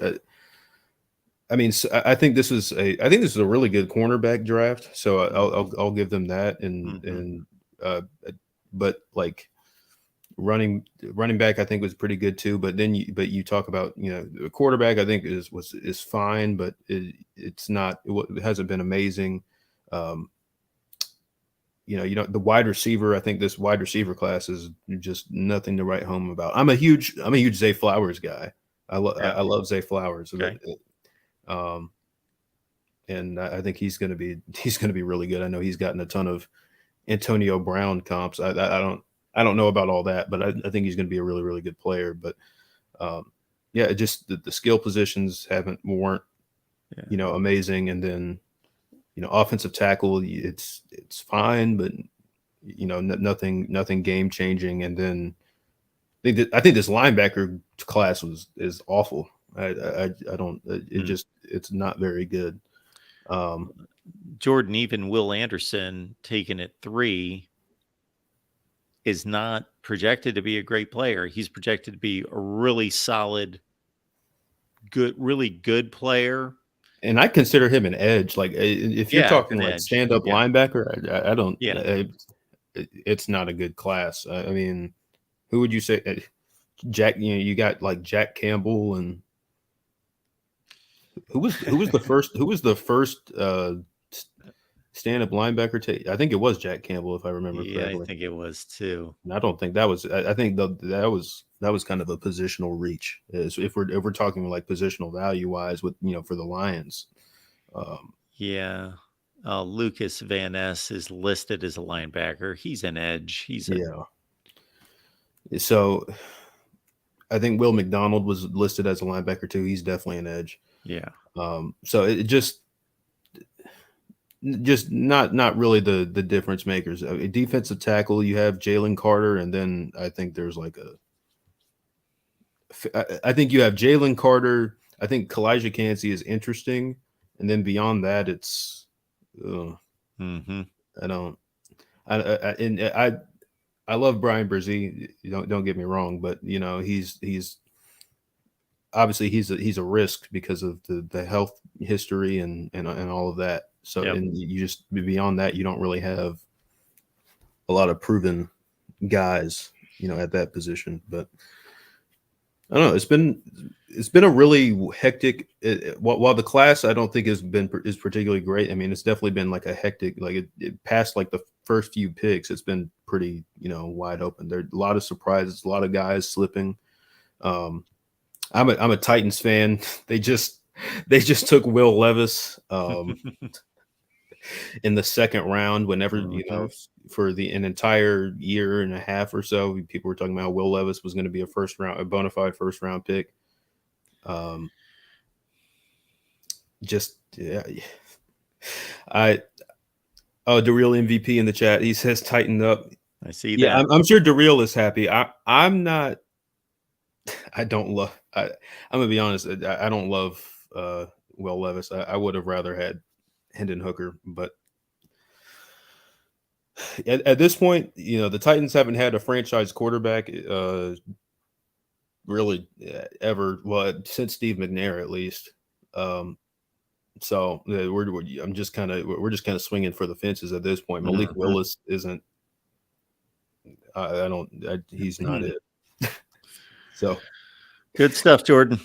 I mean, I think this is a really good cornerback draft. So I'll give them that. But like running back, I think was pretty good too. But then you talk about, you know, the quarterback, I think is fine, but it's not. It hasn't been amazing. You know, the wide receiver, I think this wide receiver class is just nothing to write home about. I'm a huge Zay Flowers guy. I love Zay Flowers. Okay. And I think he's going to be really good. I know he's gotten a ton of Antonio Brown comps. I don't know about all that, but I think he's going to be a really, really good player. But yeah, just the skill positions weren't you know, amazing. And then, you know, offensive tackle, it's fine, but you know, nothing game changing. And then I think this linebacker class is awful. I don't. It's not very good. Jordan, even Will Anderson taken at 3 is not projected to be a great player. He's projected to be a really solid, really good player. And I consider him an edge. Like if you're talking like stand-up linebacker, I don't. Yeah, it's not a good class. I mean, who would you say? Jack. You know, you got like Jack Campbell, and who was the first stand-up linebacker? I think it was Jack Campbell, if I remember correctly. I think it was too. And I don't think that was. I think that was kind of a positional reach. If we're talking like positional value wise, with, you know, for the Lions. Lucas Van Ness is listed as a linebacker. He's an edge. So I think Will McDonald was listed as a linebacker too. He's definitely an edge. Yeah. So it just not really the difference makers. A defensive tackle, you have Jalen Carter, and then I think there's like I think you have Jalen Carter. I think Kalijah Kancey is interesting, and then beyond that, it's I love Brian Brzee. Don't get me wrong, but you know, he's obviously he's a risk because of the health history and all of that. So and you just beyond that, you don't really have a lot of proven guys, you know, at that position. But I don't know. It's been a really hectic. While the class I don't think is particularly great. I mean, it's definitely been like a hectic. Like it past like the first few picks, it's been pretty, you know, wide open. There are a lot of surprises, a lot of guys slipping. I'm a Titans fan. They just took Will Levis in the second round. Whenever you know, for an entire year and a half or so, people were talking about Will Levis was going to be a bona fide first round pick. Darrell MVP in the chat. He says tighten up. I see that. Yeah, I'm sure Darrell is happy. I'm not. I don't love. I'm gonna be honest. I don't love Will Levis. I would have rather had Hendon Hooker, but at this point, the Titans haven't had a franchise quarterback really ever. Well, since Steve McNair, at least. So we're just kind of swinging for the fences at this point. Malik Willis isn't. He's not it. So Good stuff, Jordan.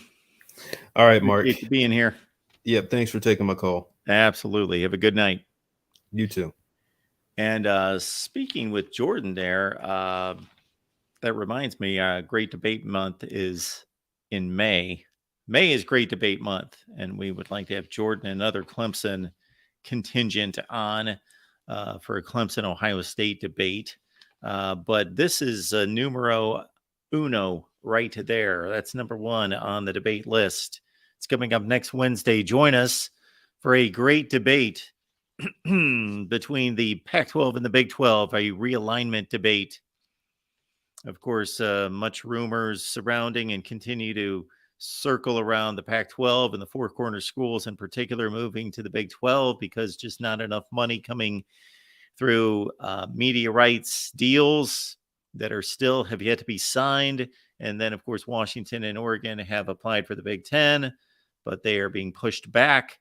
All right, Mark. Appreciate you being here. Yep. Thanks for taking my call. Absolutely. Have a good night. You too. And speaking with Jordan there, that reminds me, Great Debate Month is in May. May is Great Debate Month, and we would like to have Jordan and other Clemson contingent on for a Clemson-Ohio State debate. But this is numero uno right there. That's number one on the debate list. It's coming up next Wednesday. Join us for a great debate between the Pac-12 and the Big 12, a realignment debate. Of course, much rumors surrounding and continue to circle around the Pac-12 and the Four Corner schools in particular moving to the Big 12 because just not enough money coming through media rights deals that are still have yet to be signed. And then, of course, Washington and Oregon have applied for the Big 10, but they are being pushed back.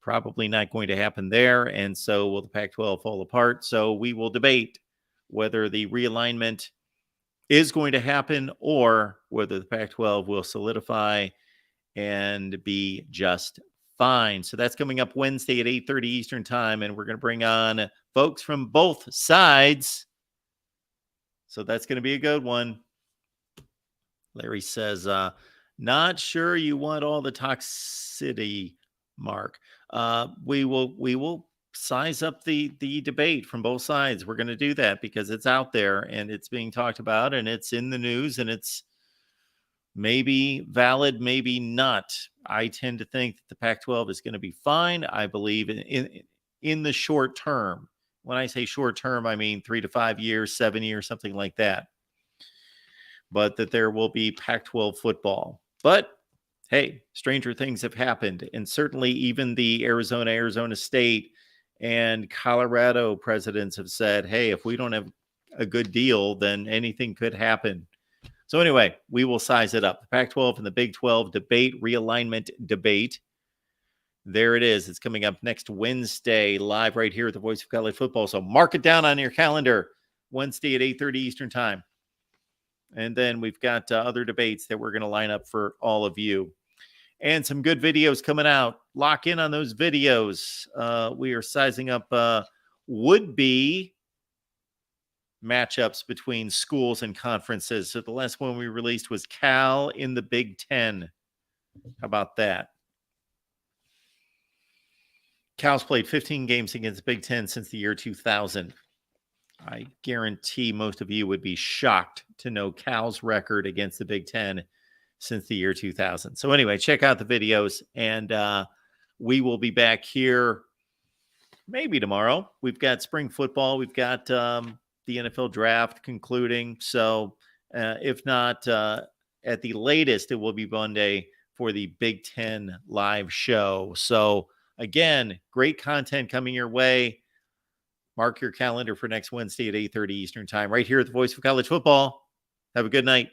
Probably not going to happen there. And so will the Pac-12 fall apart. So we will debate whether the realignment is going to happen or whether the Pac-12 will solidify and be just fine. So that's coming up Wednesday at 8:30 Eastern time. And we're going to bring on folks from both sides. So that's going to be a good one. Larry says, not sure you want all the toxicity, Mark. We will size up the debate from both sides. We're going to do that because it's out there and it's being talked about and it's in the news and it's maybe valid, maybe not. I tend to think that the Pac-12 is going to be fine. I believe in the short term. When I say short term, I mean 3 to 5 years, 7 years, something like that. But that there will be Pac-12 football. But hey, stranger things have happened. And certainly even the Arizona State and Colorado presidents have said, hey, if we don't have a good deal, then anything could happen. So anyway, we will size it up. The Pac-12 and the Big 12 debate, realignment debate. There it is. It's coming up next Wednesday, live right here at the Voice of College Football. So mark it down on your calendar, Wednesday at 8:30 Eastern time. And then we've got other debates that we're going to line up for all of you. And some good videos coming out. Lock in on those videos. We are sizing up would-be matchups between schools and conferences. So the last one we released was Cal in the Big 10. How about that? Cal's played 15 games against Big 10 since the year 2000. I guarantee most of you would be shocked to know Cal's record against the Big 10 since the year 2000. So anyway, check out the videos, and we will be back here maybe tomorrow. We've got spring football. We've got the NFL draft concluding. So if not, at the latest, it will be Monday for the Big 10 live show. So again, great content coming your way. Mark your calendar for next Wednesday at 8:30 Eastern time, right here at the Voice of College Football. Have a good night.